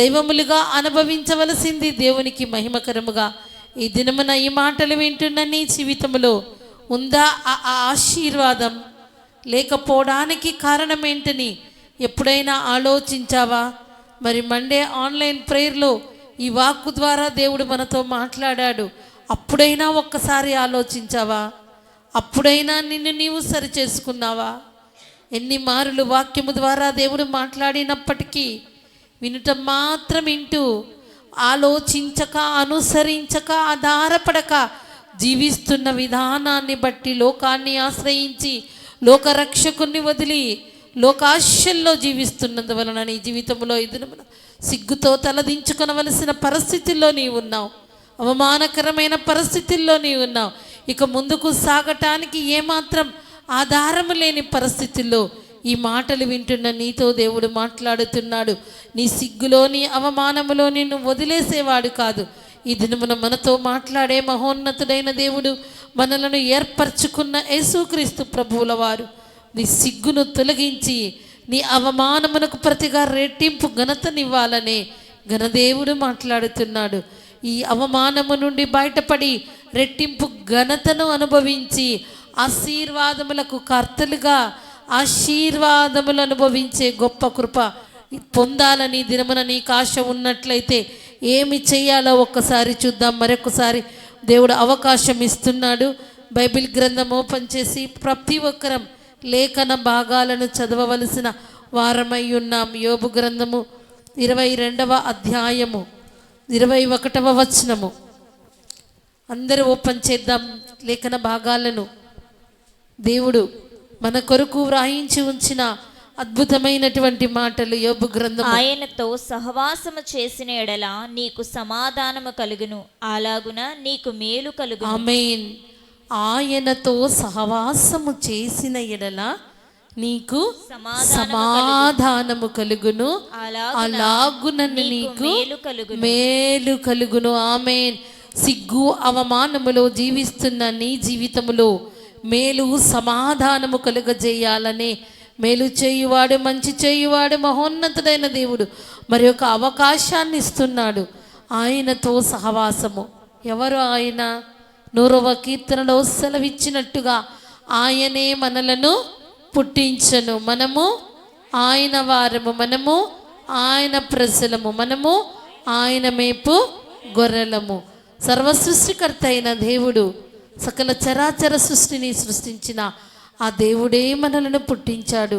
దైవములుగా అనుభవించవలసింది దేవునికి మహిమకరముగా. ఈ దినమున ఈ మాటలు వింటున్న నీ జీవితంలో ఉందా ఆ ఆశీర్వాదం? లేకపోవడానికి కారణం ఏంటని ఎప్పుడైనా ఆలోచించావా? మరి మండే ఆన్లైన్ ప్రేయర్లో ఈ వాక్కు ద్వారా దేవుడు మనతో మాట్లాడాడు. అప్పుడైనా ఒక్కసారి ఆలోచించావా? అప్పుడైనా నిన్ను నీవు సరి చేసుకున్నావా? ఎన్ని మారులు వాక్యము ద్వారా దేవుడు మాట్లాడినప్పటికీ వినటం మాత్రం వింటూ ఆలోచించక, అనుసరించక, ఆధారపడక జీవిస్తున్న విధానాన్ని బట్టి లోకాన్ని ఆశ్రయించి లోకరక్షకుని వదిలి లోకాశల్లో జీవిస్తున్నందువలన నీ జీవితంలో ఎదురున సిగ్గుతో తలదించుకొనవలసిన పరిస్థితుల్లో నీవు ఉన్నావు. అవమానకరమైన పరిస్థితుల్లో నీవు ఉన్నావు. ఇక ముందుకు సాగటానికి ఏమాత్రం ఆధారము లేని పరిస్థితుల్లో ఈ మాటలు వింటున్న నీతో దేవుడు మాట్లాడుతున్నాడు. నీ సిగ్గులో, నీ అవమానములో నిన్ను వదిలేసేవాడు కాదు. ఈ దినమున మనతో మాట్లాడే మహోన్నతుడైన దేవుడు, మనలను ఏర్పరచుకున్న యేసుక్రీస్తు ప్రభువుల వారు నీ సిగ్గును తొలగించి నీ అవమానమునకు ప్రతిగా రెట్టింపు ఘనతనివ్వాలనే ఘనదేవుడు మాట్లాడుతున్నాడు. ఈ అవమానము నుండి బయటపడి రెట్టింపు ఘనతను అనుభవించి ఆశీర్వాదములకు కర్తలుగా ఆశీర్వాదములు అనుభవించే గొప్ప కృప పొందాలని దినమున నీకు ఆశ ఉన్నట్లయితే ఏమి చేయాలో ఒక్కసారి చూద్దాం. మరొకసారి దేవుడు అవకాశం ఇస్తున్నాడు. బైబిల్ గ్రంథం ఓపెన్ చేసి ప్రతి ఒక్కరం లేఖన భాగాలను చదవవలసిన వారమై ఉన్నాం. యోబు గ్రంథము 22వ అధ్యాయము 21వ వచనము. అందరూ ఓపెన్ చేద్దాం లేఖన భాగాలను. దేవుడు మన కొరకు వ్రాయించి ఉంచిన అద్భుతమైనటువంటి మాటలు. యోబు గ్రంథం. ఆయనతో సహవాసము చేసిన ఎడల నీకు సమాధానము కలుగును, అలాగున నీకు మేలు కలుగును. ఆమేన్. ఆయనతో సహవాసము చేసిన ఎడల నీకు సమాధానము కలుగును, అలాగున నీకు మేలు కలుగును. ఆమేన్. సిగ్గు అవమానములో జీవిస్తున్న నీ జీవితములో మేలు సమాధానము కలుగజేయాలనే మేలు చేయువాడు, మంచి చేయువాడు మహోన్నతుడైన దేవుడు మరి ఒక అవకాశాన్ని ఇస్తున్నాడు. ఆయనతో సహవాసము. ఎవరు ఆయన? 100వ కీర్తనలో సెలవిచ్చినట్టుగా ఆయనే మనలను పుట్టించను, మనము ఆయన వారము, మనము ఆయన ప్రజలము, మనము ఆయన మేపు గొర్రెలము. సర్వ సృష్టికర్త అయిన దేవుడు సకల చరాచర సృష్టిని సృష్టించిన ఆ దేవుడే మనలను పుట్టించాడు.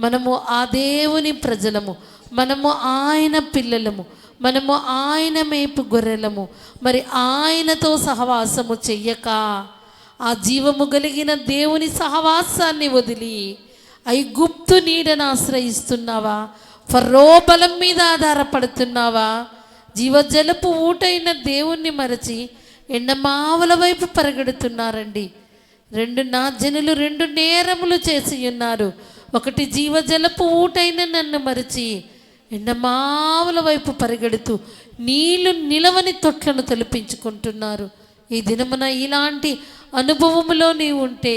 మనము ఆ దేవుని ప్రజలము, మనము ఆయన పిల్లలము, మనము ఆయన మేపు గొర్రెలము. మరి ఆయనతో సహవాసము చెయ్యక ఆ జీవము కలిగిన దేవుని సహవాసాన్ని వదిలి ఐగుప్తు నీడను ఆశ్రయిస్తున్నావా? ఫరో బలం మీద ఆధారపడుతున్నావా? జీవజలపు ఊటైన దేవుణ్ణి మరచి ఎండమావుల వైపు పరిగెడుతున్నారండి. జనులు 2 నేరములు చేసి ఉన్నారు. ఒకటి జీవజలపు ఊటైన నన్ను మరచి ఎండమావుల వైపు పరిగెడుతూ నీళ్లు నిలవని తొట్లను తొలిపించుకుంటున్నారు. ఈ దినమున ఇలాంటి అనుభవములో నీవు ఉంటే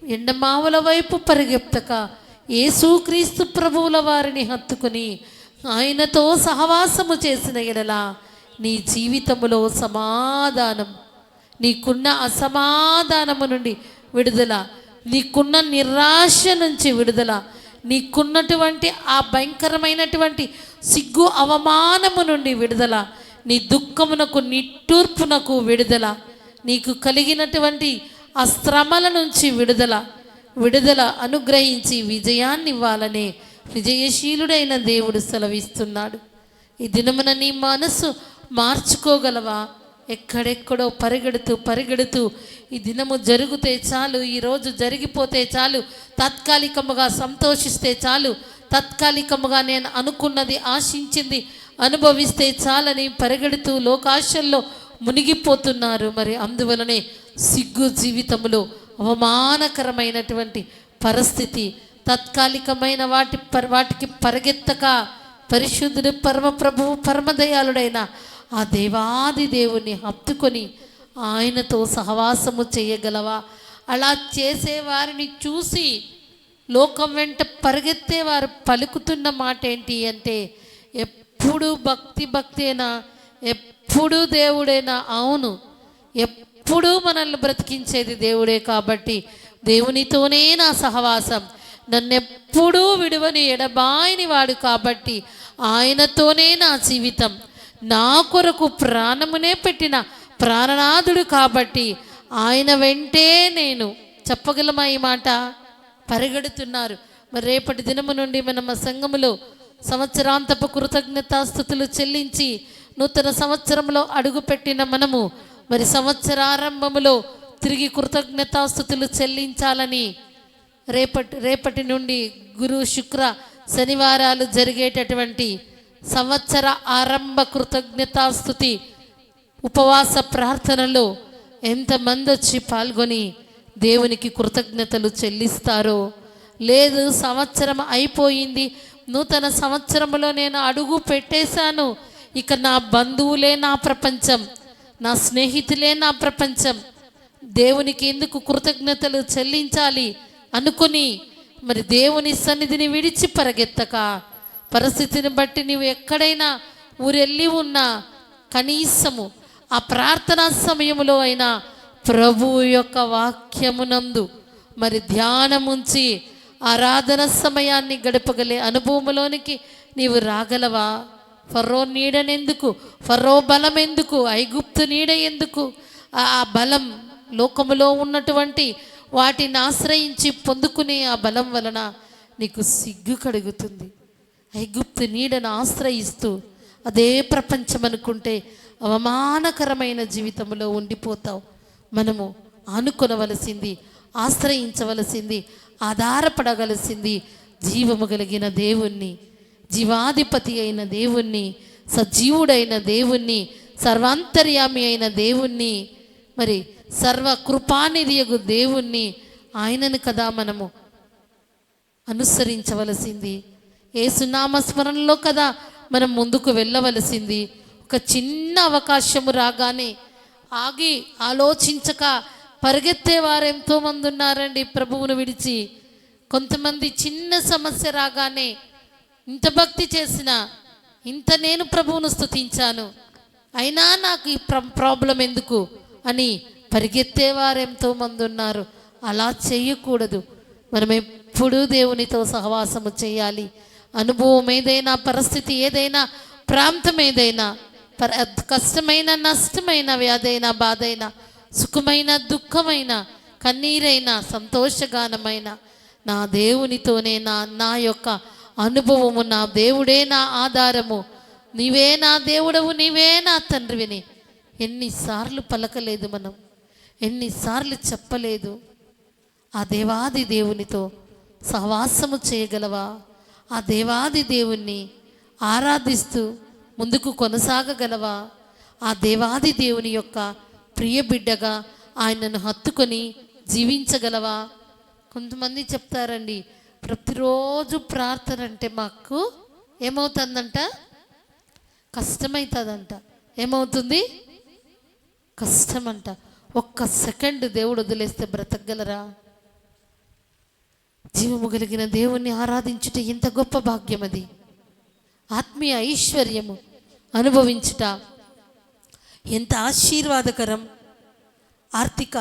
ఎండమావుల వైపు పరిగెత్తక యేసుక్రీస్తు ప్రభువుల వారిని హత్తుకుని ఆయనతో సహవాసము చేసిన ఎడల నీ జీవితములో సమాధానం, నీకున్న అసమాధానము నుండి విడుదల, నీకున్న నిరాశ నుంచి విడుదల, నీకున్నటువంటి ఆ భయంకరమైనటువంటి సిగ్గు అవమానము నుండి విడుదల, నీ దుఃఖమునకు నిట్టూర్పునకు విడుదల, నీకు కలిగినటువంటి ఆ శ్రమల నుంచి విడుదల అనుగ్రహించి విజయాన్ని ఇవ్వాలనే విజయశీలుడైన దేవుడు సెలవిస్తున్నాడు. ఈ దినమున నీ మనసు మార్చుకోగలవా? ఎక్కడెక్కడో పరిగెడుతూ ఈ దినము జరిగితే చాలు, ఈరోజు జరిగిపోతే చాలు, తాత్కాలికముగా సంతోషిస్తే చాలు, తాత్కాలికముగా నేను అనుకున్నది ఆశించింది అనుభవిస్తే చాలని పరిగెడుతూ లోకాశల్లో మునిగిపోతున్నారు. మరి అందువలనే సిగ్గు జీవితంలో అవమానకరమైనటువంటి పరిస్థితి. తాత్కాలికమైన వాటికి పరిగెత్తక పరిశుద్ధుడు పరమప్రభువు పరమదయాళుడైన ఆ దేవాది దేవుని హత్తుకొని ఆయనతో సహవాసము చేయగలవా? అలా చేసేవారిని చూసి లోకం వెంట పరిగెత్తేవారు పలుకుతున్న మాట ఏంటి అంటే, ఎప్పుడు భక్తేనా, ఎప్పుడు దేవుడేనా? అవును, ఎప్పుడూ మనల్ని బ్రతికించేది దేవుడే. కాబట్టి దేవునితోనే నా సహవాసం, నన్నెప్పుడూ విడువని ఎడబాయని వాడు కాబట్టి ఆయనతోనే నా జీవితం. నా కొరకు ప్రాణమునే పెట్టిన ప్రాణనాథుడు కాబట్టి ఆయన వెంటే నేను. చెప్పగలమా ఈ మాట? పరిగెడుతున్నారు. మరి రేపటి దినము నుండి మనం సంఘములో సంవత్సరాంతపు కృతజ్ఞతాస్తుతులు చెల్లించి నూతన సంవత్సరంలో అడుగుపెట్టిన మనము మరి సంవత్సరారంభములో తిరిగి కృతజ్ఞతాస్తుతులు చెల్లించాలని రేపటి నుండి గురు శుక్ర శనివారాలు జరిగేటటువంటి సంవత్సర ఆరంభ కృతజ్ఞతాస్తుతి ఉపవాస ప్రార్థనలో ఎంతమంది వచ్చి పాల్గొని దేవునికి కృతజ్ఞతలు చెల్లిస్తారో. లేదు, సంవత్సరం అయిపోయింది, నూతన సంవత్సరంలో నేను అడుగు పెట్టేశాను, ఇక నా బంధువులే నా ప్రపంచం, నా స్నేహితులే నా ప్రపంచం, దేవునికి ఎందుకు కృతజ్ఞతలు చెల్లించాలి అనుకుని మరి దేవుని సన్నిధిని విడిచి పరిగెత్తక, పరిస్థితిని బట్టి నీవు ఎక్కడైనా ఊరెళ్ళి ఉన్నా కనీసము ఆ ప్రార్థనా సమయంలో అయినా ప్రభువు యొక్క వాక్యమునందు మరి ధ్యానముంచి ఆరాధన సమయాన్ని గడపగలే అనుభవంలోనికి నీవు రాగలవా? ఫరో నీడనెందుకు, ఫరో బలం ఎందుకు, ఐగుప్తు నీడ ఎందుకు? ఆ బలం లోకములో ఉన్నటువంటి వాటిని ఆశ్రయించి పొందుకునే ఆ బలం వలన నీకు సిగ్గు కడుగుతుంది. ఐగుప్తు నీడను ఆశ్రయిస్తూ అదే ప్రపంచం అనుకుంటే అవమానకరమైన జీవితంలో ఉండిపోతావు. మనము ఆనుకొనవలసింది, ఆశ్రయించవలసింది, ఆధారపడవలసింది జీవము కలిగిన దేవుణ్ణి, జీవాధిపతి అయిన దేవుణ్ణి, సజీవుడైన దేవుణ్ణి, సర్వాంతర్యామి అయిన దేవుణ్ణి, మరి సర్వ కృపానిధియగు దేవుణ్ణి. ఆయనను కదా మనము అనుసరించవలసింది. యేసునామ స్మరణలో కదా మనం ముందుకు వెళ్ళవలసింది. ఒక చిన్న అవకాశము రాగానే ఆగి ఆలోచించక పరిగెత్తేవారు ఎంతోమంది ఉన్నారండి ప్రభువును విడిచి. కొంతమంది చిన్న సమస్య రాగానే ఇంత భక్తి చేసినా, ఇంత నేను ప్రభువును స్తుతించాను, అయినా నాకు ఈ ప్రాబ్లం ఎందుకు అని పరిగెత్తేవారు ఎంతోమంది ఉన్నారు. అలా చేయకూడదు. మనం ఎప్పుడూ దేవునితో సహవాసము చేయాలి. అనుభవం ఏదైనా, పరిస్థితి ఏదైనా, ప్రాంతం ఏదైనా, కష్టమైన నష్టమైన, వ్యాధైన బాధైన, సుఖమైన దుఃఖమైన, కన్నీరైన సంతోషగానమైన నా దేవునితోనే నా యొక్క అనుభవము, నా దేవుడే నా ఆధారము, నీవే నా దేవుడవు, నీవే నా తండ్రివిని ఎన్నిసార్లు పలకలేదు మనం, ఎన్నిసార్లు చెప్పలేదు. ఆ దేవాది దేవునితో సహవాసము చేయగలవా? ఆ దేవాది దేవుణ్ణి ఆరాధిస్తూ ముందుకు కొనసాగగలవా? ఆ దేవాది దేవుని యొక్క ప్రియ బిడ్డగా ఆయనను హత్తుకొని జీవించగలవా? కొంతమంది చెప్తారండి, ప్రతిరోజు ప్రార్థన అంటే మాకు ఏమవుతుందంట? కష్టమవుతుందంట. ఏమవుతుంది? కష్టమంట. ఒక్క సెకండ్ దేవుడు వదిలేస్తే బ్రతకగలరా? జీవము కలిగిన దేవుణ్ణి ఆరాధించుట ఎంత గొప్ప భాగ్యం! అది ఆత్మీయ ఐశ్వర్యము అనుభవించుట ఎంత ఆశీర్వాదకరం. ఆర్థిక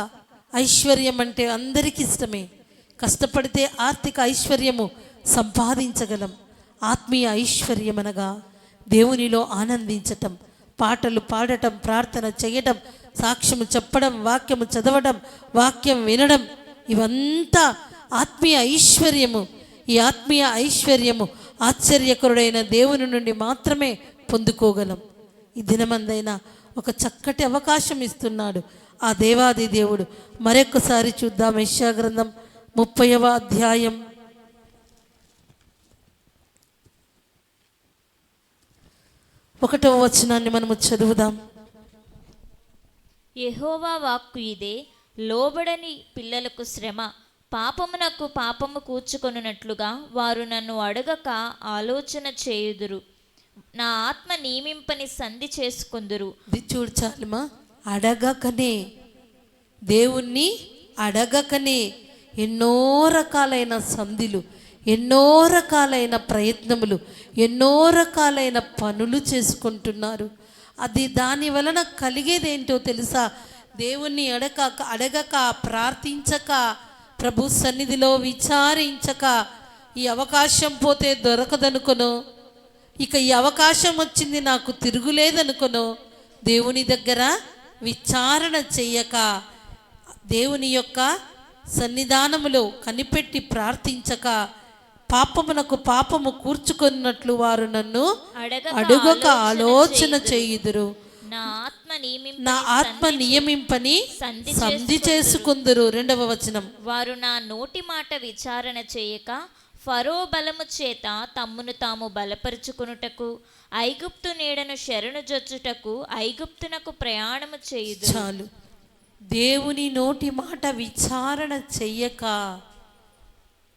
ఐశ్వర్యం అంటే అందరికీ ఇష్టమే. కష్టపడితే ఆర్థిక ఐశ్వర్యము సంపాదించగలం. ఆత్మీయ ఐశ్వర్యం అనగా దేవునిలో ఆనందించటం, పాటలు పాడటం, ప్రార్థన చేయడం, సాక్ష్యము చెప్పడం, వాక్యము చదవడం, వాక్యం వినడం, ఇవంతా ఆత్మీయ ఐశ్వర్యము. ఈ ఆత్మీయ ఐశ్వర్యము ఆశ్చర్యకరుడైన దేవుని నుండి మాత్రమే పొందుకోగలం. ఈ దినమందైనా ఒక చక్కటి అవకాశం ఇస్తున్నాడు ఆ దేవాది దేవుడు. మరొకసారి చూద్దాం యెషయా గ్రంథం 30వ అధ్యాయం 1వ వచనాన్ని మనము చదువుదాం. యెహోవా వాక్కు ఇదే, లోబడని పిల్లలకు శ్రమ, పాపమునకు పాపము కూర్చుకొనున్నట్లుగా వారు నన్ను అడగక ఆలోచన చేయుదురు, నా ఆత్మ నియమింపని సంధి చేసుకొందురు. ఇది చూడు చాలుమా, అడగకనే, దేవుణ్ణి అడగకనే ఎన్నో రకాలైన సంధిలు, ఎన్నో రకాలైన ప్రయత్నములు, ఎన్నో రకాలైన పనులు చేసుకుంటున్నారు. అది దాని వలన కలిగేదేంటో తెలుసా? దేవుణ్ణి అడగక ప్రార్థించక, ప్రభు సన్నిధిలో విచారించక, ఈ అవకాశం పోతే దొరకదనుకొనో, ఇక ఈ అవకాశం వచ్చింది నాకు తిరుగులేదనుకొనో, దేవుని దగ్గర విచారణ చెయ్యక, దేవుని యొక్క సన్నిధానములో కనిపెట్టి ప్రార్థించక, పాపమునకు పాపము కూర్చుకున్నట్లు వారు నన్ను అడుగక ఆలోచన చేయుదురు, నా ఆత్మ నియమింపని సంధి చేసుకుందురు. 2వ వచనం, వారు నా నోటి మాట విచారణ చేయక ఫరో బలము చేత తమ్మును తాము బలపరుచుకొనుటకు, ఐగుప్తు నీడను శరణు జొచ్చుటకు ఐగుప్తునకు ప్రయాణము చేయుదురు. చాలు, దేవుని నోటి మాట విచారణ చెయ్యక,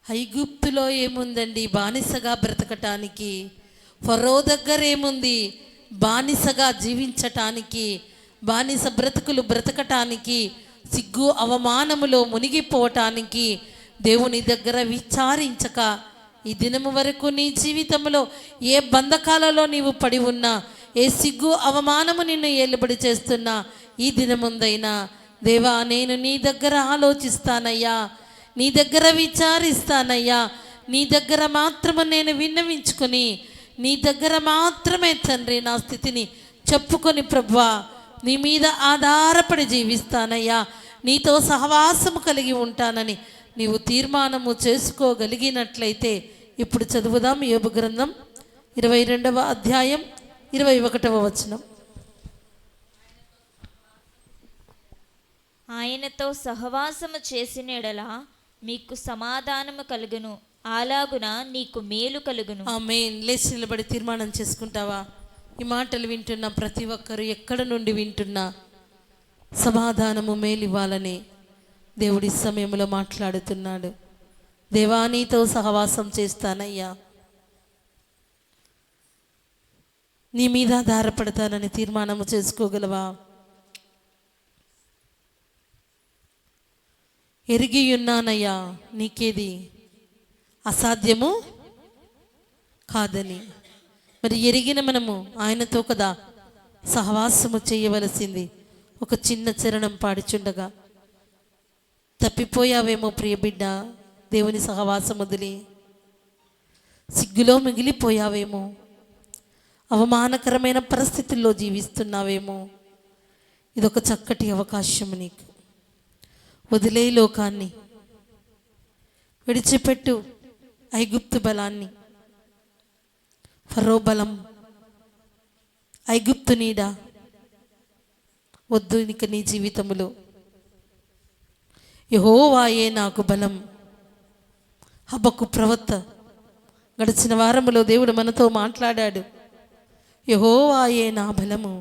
ఐగుప్తులో ఏముందండి బానిసగా బ్రతకటానికి, ఫరో దగ్గర ఏముంది బానిసగా జీవించటానికి, బానిస బ్రతుకులు బ్రతకటానికి, సిగ్గు అవమానములో మునిగిపోవటానికి దేవుని దగ్గర విచారించక, ఈ దినము వరకు నీ జీవితంలో ఏ బంధకాలలో నీవు పడి ఉన్నా, ఏ సిగ్గు అవమానము నిన్ను ఏలుబడి చేస్తున్నా, ఈ దినముందైనా దేవా నేను నీ దగ్గర ఆలోచిస్తానయ్యా, నీ దగ్గర విచారిస్తానయ్యా, నీ దగ్గర మాత్రమే నేను విన్నవించుకొని, నీ దగ్గర మాత్రమే తండ్రి నా స్థితిని చెప్పుకొని ప్రభువా నీ మీద ఆధారపడి జీవిస్తానయ్యా, నీతో సహవాసము కలిగి ఉంటానని నీవు తీర్మానము చేసుకోగలిగినట్లయితే ఇప్పుడు చదువుదాం యోబు గ్రంథం 22వ అధ్యాయం 21వ వచనం. ఆయనతో సహవాసము చేసిన ఎడల మీకు సమాధానము కలుగును, అలాగున నీకు మేలు కలుగును. ఆమేన్. లేచి నిలబడి తీర్మానం చేసుకుంటావా? ఈ మాటలు వింటున్న ప్రతి ఒక్కరు ఎక్కడ నుండి వింటున్నా సమాధానము మేలు ఇవ్వాలని దేవుడి సమయంలో మాట్లాడుతున్నాడు. దేవా నీతో సహవాసం చేస్తానయ్యా, నీ మీద ఆధారపడతానని తీర్మానము చేసుకోగలవా? ఎరిగి ఉన్నానయ్యా నీకేది అసాధ్యము కాదని. మరి ఎరిగిన మనము ఆయనతో కదా సహవాసము చేయవలసింది. ఒక చిన్న చరణం పాడుచుండగా, తప్పిపోయావేమో ప్రియ బిడ్డ దేవుని సహవాసం వదిలి, సిగ్గులో మిగిలిపోయావేమో, అవమానకరమైన పరిస్థితుల్లో జీవిస్తున్నావేమో, ఇదొక చక్కటి అవకాశం నీకు. వదిలే లోకాన్ని, విడిచిపెట్టు ఐగుప్తు బలాన్ని, ఫరో బలం, ఐగుప్తు నీడ వద్దు ఇక నీ జీవితములో. యెహోవాయే నాకు బలం. హబక్కు ప్రవక్త గడిచిన వారములో దేవుడు మనతో మాట్లాడాడు. యెహోవాయే నా బలము,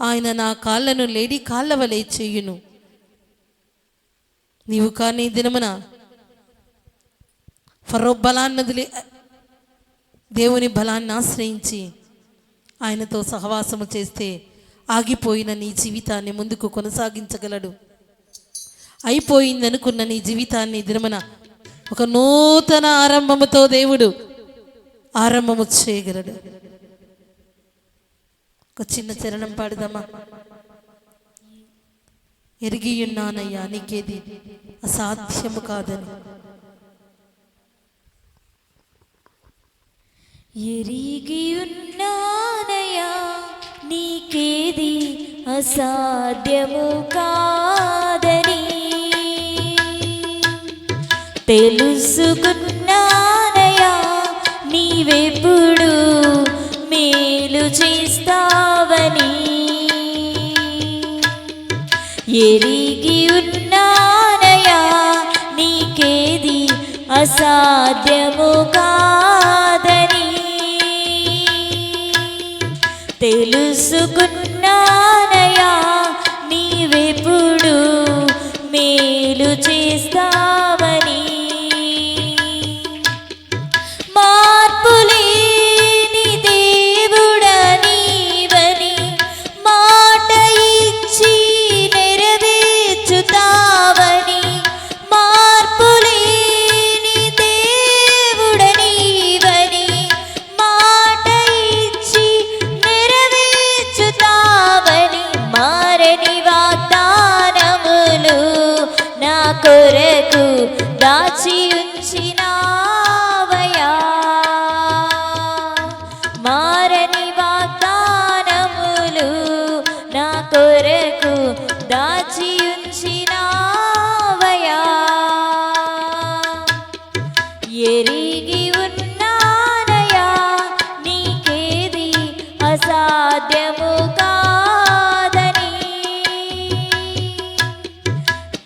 ఆయన నా కాళ్ళను లేడి కాళ్ళ వలె చేయును. నీవు కానీ దినమున ఫరో బలాన్ని వదిలి దేవుని బలాన్ని ఆశ్రయించి ఆయనతో సహవాసము చేస్తే ఆగిపోయిన నీ జీవితాన్ని ముందుకు కొనసాగించగలడు. అయిపోయిందనుకున్న నీ జీవితాన్ని దినమున ఒక నూతన ఆరంభముతో దేవుడు ఆరంభము చేయగలడు. ఒక చిన్న చరణం పాడుదామా? ఎరిగి ఉన్నానయ్యా నీకేది అసాధ్యము కాదని. ఎరిగి ఉన్నానయ్యా నీకేది అసాధ్యము కాదని, తెలుసుకున్నానయ్యా నీవెప్పుడు మేలు చేస్తావని. ఎరిగి ఉన్నానయా నీకేది అసాధ్యము కాదని, తెలుసుకున్నానయా నీవెప్పుడు మేలు చేస్తావని. మార్పులేని దేవుడా నీవని మాట ఇచ్చి నెరవేర్చుతావని. మార్పులేని దేవుడా నీవని మాట ఇచ్చి నెరవేర్చుతావని. మారని వాగ్దానములు నా కొరకు దాచి ఉంచినావయా. మారని వాగ్దానములు నా కొరకు దాచి ఉంచినావయా. ఎరిగి ఉన్నానయా నీకేది అసాధ్యము కాదని,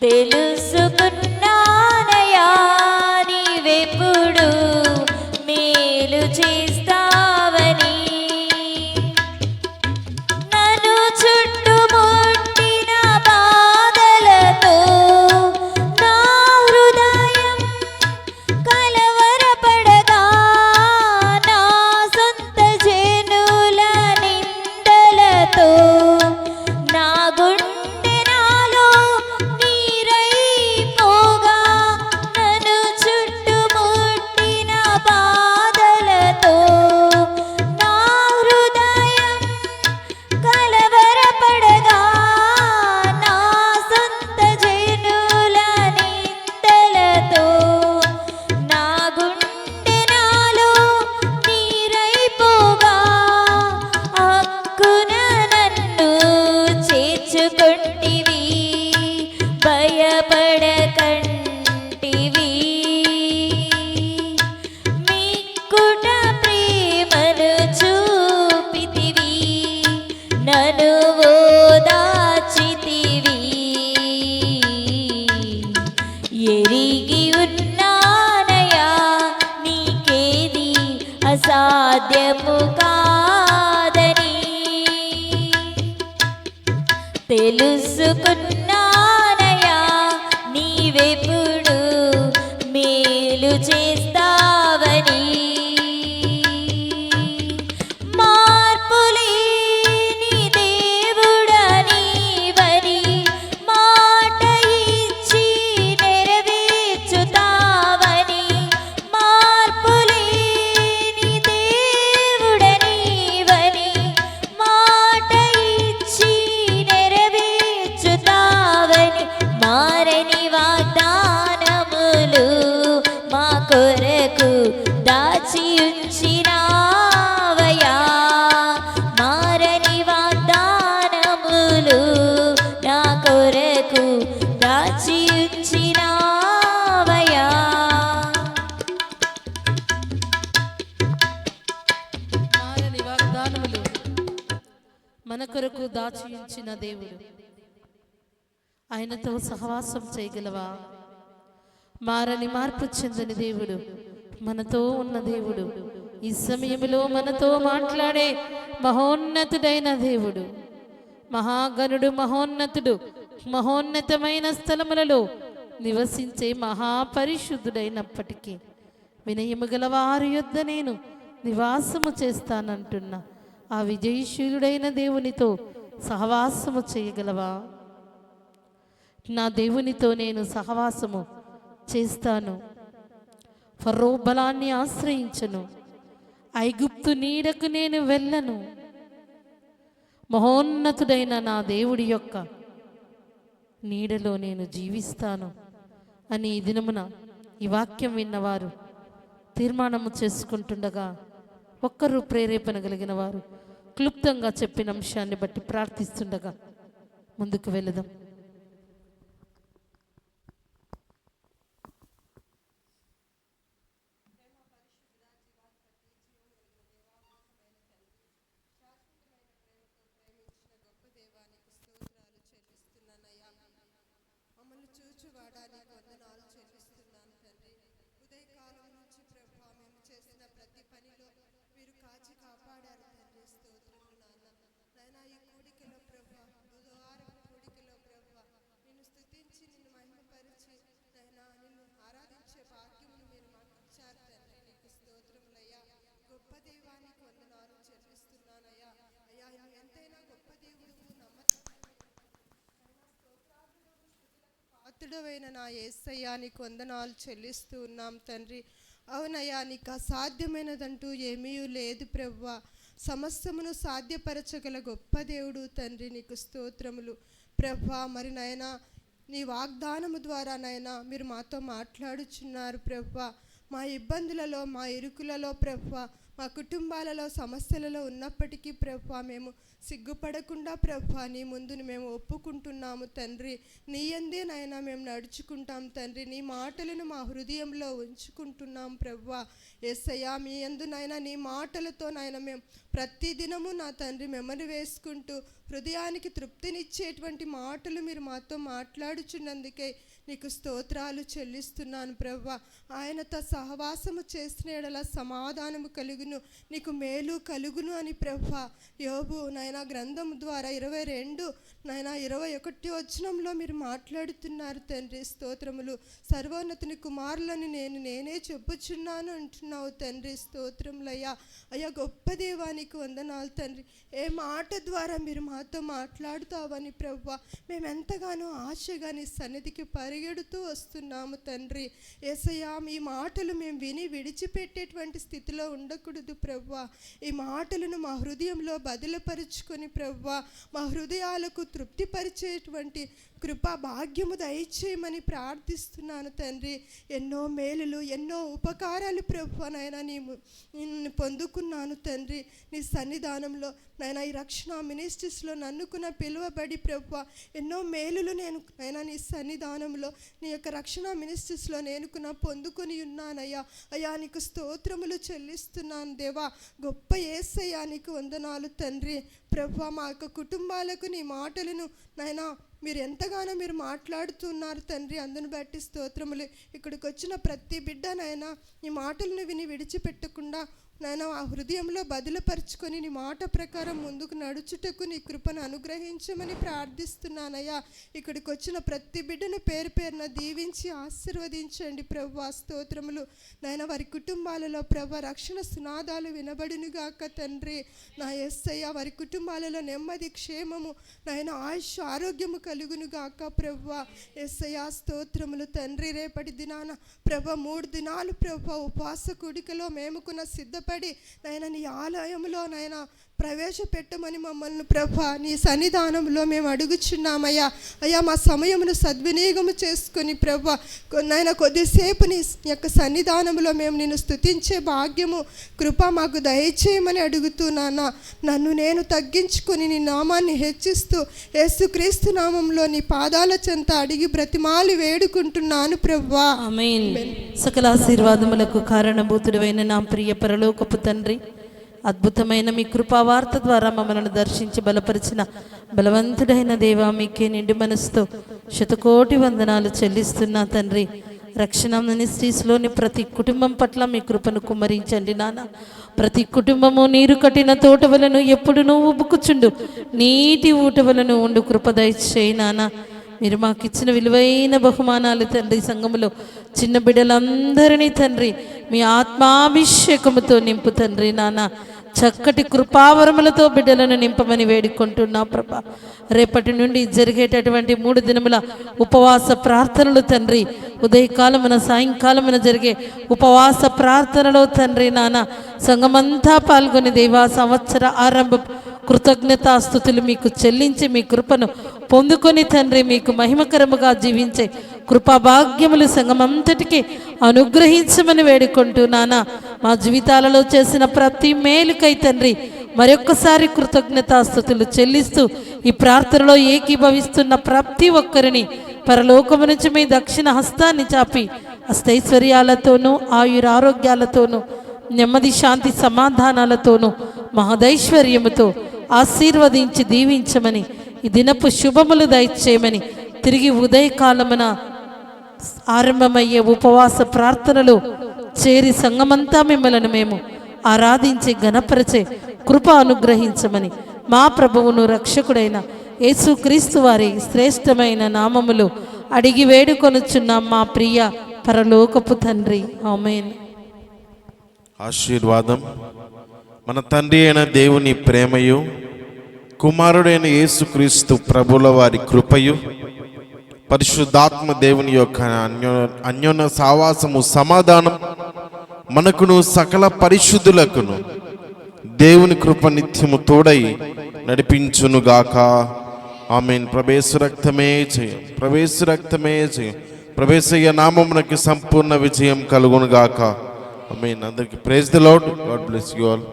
తెలుసుకున్నానయా నీవెప్పుడు మేలు చేస్తావని. నన్ను చుట్టుముట్టిన బాధలతో నా హృదయం కలవరపడగా, నా సొంత జనుల నిందలతో నా గుండె నాలో నీరైపోగా, నన్ను చుట్టుముట్టిన బాధలతో నా హృదయం కలవరపడగా, నా సొంత జనుల నిందలతో నా గుండె నాలో నీరైపోగా, హక్కున నన్ను చేర్చుకొంటివి, భయపడకంటివి. మిక్కుట ప్రేమను చూపితివి, నన్ను ఓదార్చితివి. ఎరిగి ఉన్నానయా నీకేది అసాధ్యము కాదని, తెలుసుకున్నానయా నీవెప్పుడు మేలు చేస్తావని. మార్పులేని దేవుడా నీవని మాట ఇచ్చి నెరవేర్చుతావని. మార్పులేని దేవుడా నీవని మాట ఇచ్చి నెరవేర్చుతావని. మారని వాగ్దానములు మా కొరకు దాచి ఉంచినావయా. మారని వాగ్దానములు నా కొరకు దాచి ఉంచినావయా. మారని వాగ్దానములు మన కొరకు దాచి ఉంచిన దేవుడు, ఆయనతో సహవాసం చేయగలవా? మారని మార్పు చెందని దేవుడు, మనతో ఉన్న దేవుడు, ఈ సమయంలో మనతో మాట్లాడే మహోన్నతుడైన దేవుడు, మహాగణుడు, మహోన్నతుడు, మహోన్నతమైన స్థలములలో నివసించే మహాపరిశుద్ధుడైనప్పటికీ వినయము గల వారి యొద్ద నేను నివాసము చేస్తానంటున్నా ఆ విజయశీలుడైన దేవునితో సహవాసము చేయగలవా? నా దేవునితో నేను సహవాసము చేస్తాను, ఫరో బలాన్ని ఆశ్రయించను, ఐగుప్తు నీడకు నేను వెళ్ళను, మహోన్నతుడైన నా దేవుడి యొక్క నీడలో నేను జీవిస్తాను అని ఈ దినమున ఈ వాక్యం విన్నవారు తీర్మానము చేసుకుంటుండగా, ఒక్కరు ప్రేరేపణ కలిగిన వారు క్లుప్తంగా చెప్పిన అంశాన్ని బట్టి ప్రార్థిస్తుండగా ముందుకు వెళదాం. ఉంచువాడా నీకు వందనాలు చెల్లిస్తున్నాను తండ్రి. ఉదయకాలం నుంచి ప్రభా మేము చేసిన ప్రతి పనిలో మీరు కాచి కాపాడారు తండ్రి. స్తోత్రములు నాన్న. నైనా ఈ కూడికలో ప్రభా, బుధవారం కూడికలో ప్రభా నిన్ను స్తుతించి నిన్ను మహిమపరిచి నైనా నిన్ను ఆరాధించే భాగ్యమును మీరు మాకు ఇచ్చారు తండ్రి. నీకు స్తోత్రములయ్యా. గొప్ప దైవానికి వందనాలు చెల్లిస్తున్నానయ్యా. అయ్యా నువ్వు ఎంతైనా గొప్ప దేవుడు, పాత్రుడవైన నా యేసయ్యా నీకు వందనాలు చెల్లిస్తూ ఉన్నాం తండ్రి. అవునయ్యా, నీకు అసాధ్యమైనదంటూ ఏమీ లేదు ప్రభువా. సమస్తమును సాధ్యపరచగల గొప్ప దేవుడు తండ్రి. నీకు స్తోత్రములు ప్రభువా. మరి నాయనా నీ వాగ్దానము ద్వారా నాయనా మీరు మాతో మాట్లాడుచున్నారు ప్రభువా. మా ఇబ్బందులలో, మా ఇరుకులలో ప్రభువా, మా కుటుంబాలలో సమస్యలలో ఉన్నప్పటికీ ప్రభువా మేము సిగ్గుపడకుండా ప్రభువా నీ ముందుని మేము ఒప్పుకుంటున్నాము తండ్రి. నీ యందే నాయనా మేము నడుచుకుంటాం తండ్రి. నీ మాటలను మా హృదయంలో ఉంచుకుంటున్నాం ప్రభువా. యేసయ్యా మీ యందు నాయనా నీ మాటలతో నాయన మేము ప్రతిదినము నా తండ్రి మెమరి వేసుకుంటూ హృదయానికి తృప్తినిచ్చేటువంటి మాటలు మీరు మాతో మాట్లాడుచున్నందుకే నీకు స్తోత్రాలు చెల్లిస్తున్నాను ప్రభువా. ఆయనతో సహవాసము చేసిన యెడల సమాధానము కలుగును, నీకు మేలు కలుగును అని ప్రభువా యోబు నాయనా గ్రంథం ద్వారా 22 నాయనా 21 వచనంలో మీరు మాట్లాడుతున్నారు తండ్రి. స్తోత్రములు. సర్వోన్నతుని కుమారులని నేనే చెప్పుచున్నాను అంటున్నావు తండ్రి. స్తోత్రములయ్యా. అయ్యా గొప్ప దేవానికి వందనాలు తండ్రి. ఏ మాట ద్వారా మీరు మాతో మాట్లాడుతావని ప్రభువా మేము ఎంతగానో ఆశగా నీ సన్నిధికి పరిగెడుతూ వస్తున్నాము తండ్రి. యేసయ్యా ఈ మాటలు మేము విని విడిచిపెట్టేటువంటి స్థితిలో ఉండకూడదు ప్రభువా. ఈ మాటలను మా హృదయంలో బదిలపరుచుకొని ప్రభువా మా హృదయాలకు తృప్తిపరిచేటువంటి కృపా భాగ్యము దయచేయమని ప్రార్థిస్తున్నాను తండ్రి. ఎన్నో మేలులు, ఎన్నో ఉపకారాలు ప్రభువా నాయనా నిన్ను పొందుకున్నాను తండ్రి. నీ సన్నిధానంలో నాయనా ఈ రక్షణ మినిస్ట్రీస్లో నన్నుకున్న పిలువబడి ప్రభువా ఎన్నో మేలులు నేను నాయనా నీ సన్నిధానంలో నీ యొక్క రక్షణ మినిస్ట్రీస్లో నేనుకున్న పొందుకొని ఉన్నానయ్యా. అయ్యా నీకు స్తోత్రములు చెల్లిస్తున్నాను దేవా. గొప్ప యేసయ్యా నీకు వందనాలు తండ్రి. ప్రభువా మా యొక్క కుటుంబాలకు నీ మాటలను నాయనా మీరు ఎంతగానో మీరు మాట్లాడుతున్నారు తండ్రి. అందును బట్టి స్తోత్రములు. ఇక్కడికి వచ్చిన ప్రతి బిడ్డ నాయనా నీ మాటలను విని విడిచిపెట్టకుండా నాయన ఆ హృదయంలో బదులుపరుచుకొని నీ మాట ప్రకారం ముందుకు నడుచుటకు నీ కృపను అనుగ్రహించమని ప్రార్థిస్తున్నానయ్యా. ఇక్కడికి వచ్చిన ప్రతి బిడ్డను పేరు పేరున దీవించి ఆశీర్వదించండి ప్రభువా. స్తోత్రములు. నాయన వారి కుటుంబాలలో ప్రభు రక్షణ సునాదాలు వినబడునుగాక తండ్రి. నా యేసయ్య వారి కుటుంబాలలో నెమ్మది, క్షేమము, నాయన ఆయుష్, ఆరోగ్యము కలుగునుగాక ప్రభువా. యేసయ్య స్తోత్రములు తండ్రి. రేపటి దినాన ప్రభు 3 దినాలు ప్రభు ఉపవాస కూడికలో మేముకున్న సిద్ధపడి నాయన నీ ఆలయంలో నాయన ప్రవేశపెట్టమని మమ్మల్ని ప్రభా నీ సన్నిధానంలో మేము అడుగుచున్నామయ్యా. అయ్యా మా సమయమును సద్వినియోగము చేసుకొని ప్రభా నాయన కొద్దిసేపు నీ యొక్క సన్నిధానంలో మేము నిన్ను స్తుతించే భాగ్యము కృప మాకు దయచేయమని అడుగుతున్నానా. నన్ను నేను తగ్గించుకొని నీ నామాన్ని హెచ్చిస్తూ యేసుక్రీస్తు నామంలో నీ పాదాల చెంత అడిగి బ్రతిమాలి వేడుకుంటున్నాను ప్రభువా. ఆమేన్. సకల ఆశీర్వాదములకు కారణభూతుడైన నా ప్రియ పరలోకపు తండ్రి, అద్భుతమైన మీ కృపావార్త ద్వారా మమ్మల్ని దర్శించి బలపరిచిన బలవంతుడైన దేవా మీకే నిండు మనసుతో శతకోటి వందనాలు చెల్లిస్తున్నా తండ్రి. రక్షణ మినిస్ట్రీస్లోని ప్రతి కుటుంబం పట్ల మీ కృపను కుమ్మరించండి నాన్న. ప్రతి కుటుంబము నీరు కట్టిన తోట వలను ఎప్పుడు నువ్వు ఉబ్బుకుచుండు నీటి ఊట వలను ఉండు కృప దయచేయి నాన్న. మీరు మాకు ఇచ్చిన విలువైన బహుమానాలు తండ్రి. సంఘములో చిన్న బిడ్డలందరినీ తండ్రి మీ ఆత్మాభిషేకముతో నింపు తండ్రి నాన్న. చక్కటి కృపావరములతో బిడ్డలను నింపమని వేడుకుంటున్నా ప్రభా. రేపటి నుండి జరిగేటటువంటి 3 దినముల ఉపవాస ప్రార్థనలు తండ్రి, ఉదయకాలమున సాయంకాలమున జరిగే ఉపవాస ప్రార్థనలో తండ్రి నాన్న సంఘమంతా పాల్గొని దేవా సంవత్సర ఆరంభ కృతజ్ఞతాస్తుతులు మీకు చెల్లించి మీ కృపను పొందుకొని తండ్రి మీకు మహిమకరముగా జీవించే కృపాభాగ్యములు సంఘమంతటికి అనుగ్రహించమని వేడుకుంటున్నానా. మా జీవితాలలో చేసిన ప్రతి మేలుకై తండ్రి మరొక్కసారి కృతజ్ఞతాస్తుతులు చెల్లిస్తూ ఈ ప్రార్థనలో ఏకీభవిస్తున్న ప్రతి ఒక్కరిని పరలోకము నుంచి మీ దక్షిణ హస్తాన్ని చాపి అష్టైశ్వర్యాలతోనూ ఆయురారోగ్యాలతోనూ నెమ్మది, శాంతి, సమాధానాలతోనూ మహదైశ్వర్యముతో ఆశీర్వదించి దీవించమని ఈ దినపు శుభములు దయచేయమని తిరిగి ఉదయకాలమున ఆరంభమయ్యే ఉపవాస ప్రార్థనలు చేరి సంఘమంతా మిమ్మల్ని మేము ఆరాధించి ఘనపరిచే కృప అనుగ్రహించమని మా ప్రభువును రక్షకుడైన యేసుక్రీస్తు వారి శ్రేష్టమైన నామములు అడిగి వేడుకొనుచున్నాం మా ప్రియ పరలోకపు తండ్రి. ఆమేన్. ఆశీర్వాదం. మన తండ్రి అయిన దేవుని ప్రేమయు, కుమారుడైన యేసుక్రీస్తు ప్రభుల వారి కృపయు, పరిశుద్ధాత్మ దేవుని యొక్క అన్యోన్య సావాసము, సమాధానం మనకును సకల పరిశుద్ధులకును దేవుని కృప నిత్యము తోడై నడిపించునుగాక. ఆమేన్. ప్రభేసు రక్తమే జయం, ప్రభేసు రక్తమే జయం. ప్రభేసయ్య నామమునకి సంపూర్ణ విజయం కలుగునుగాక. ఆమేన్. అందరికి praise the Lord. God bless you all.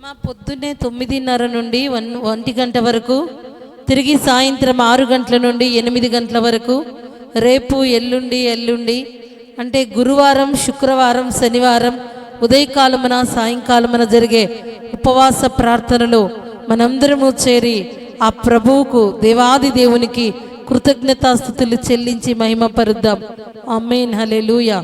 మా పొద్దున్నే 9:30 నుండి 1 గంట వరకు, తిరిగి సాయంత్రం 6 గంటల నుండి 8 గంటల వరకు, రేపు ఎల్లుండి అంటే గురువారం, శుక్రవారం, శనివారం ఉదయకాలమున సాయంకాలమున జరిగే ఉపవాస ప్రార్థనలో మనందరము చేరి ఆ ప్రభువుకు, దేవాది దేవునికి కృతజ్ఞతాస్తుతులు చెల్లించి మహిమపరుద్దాం. ఆమేన్. హల్లెలూయా.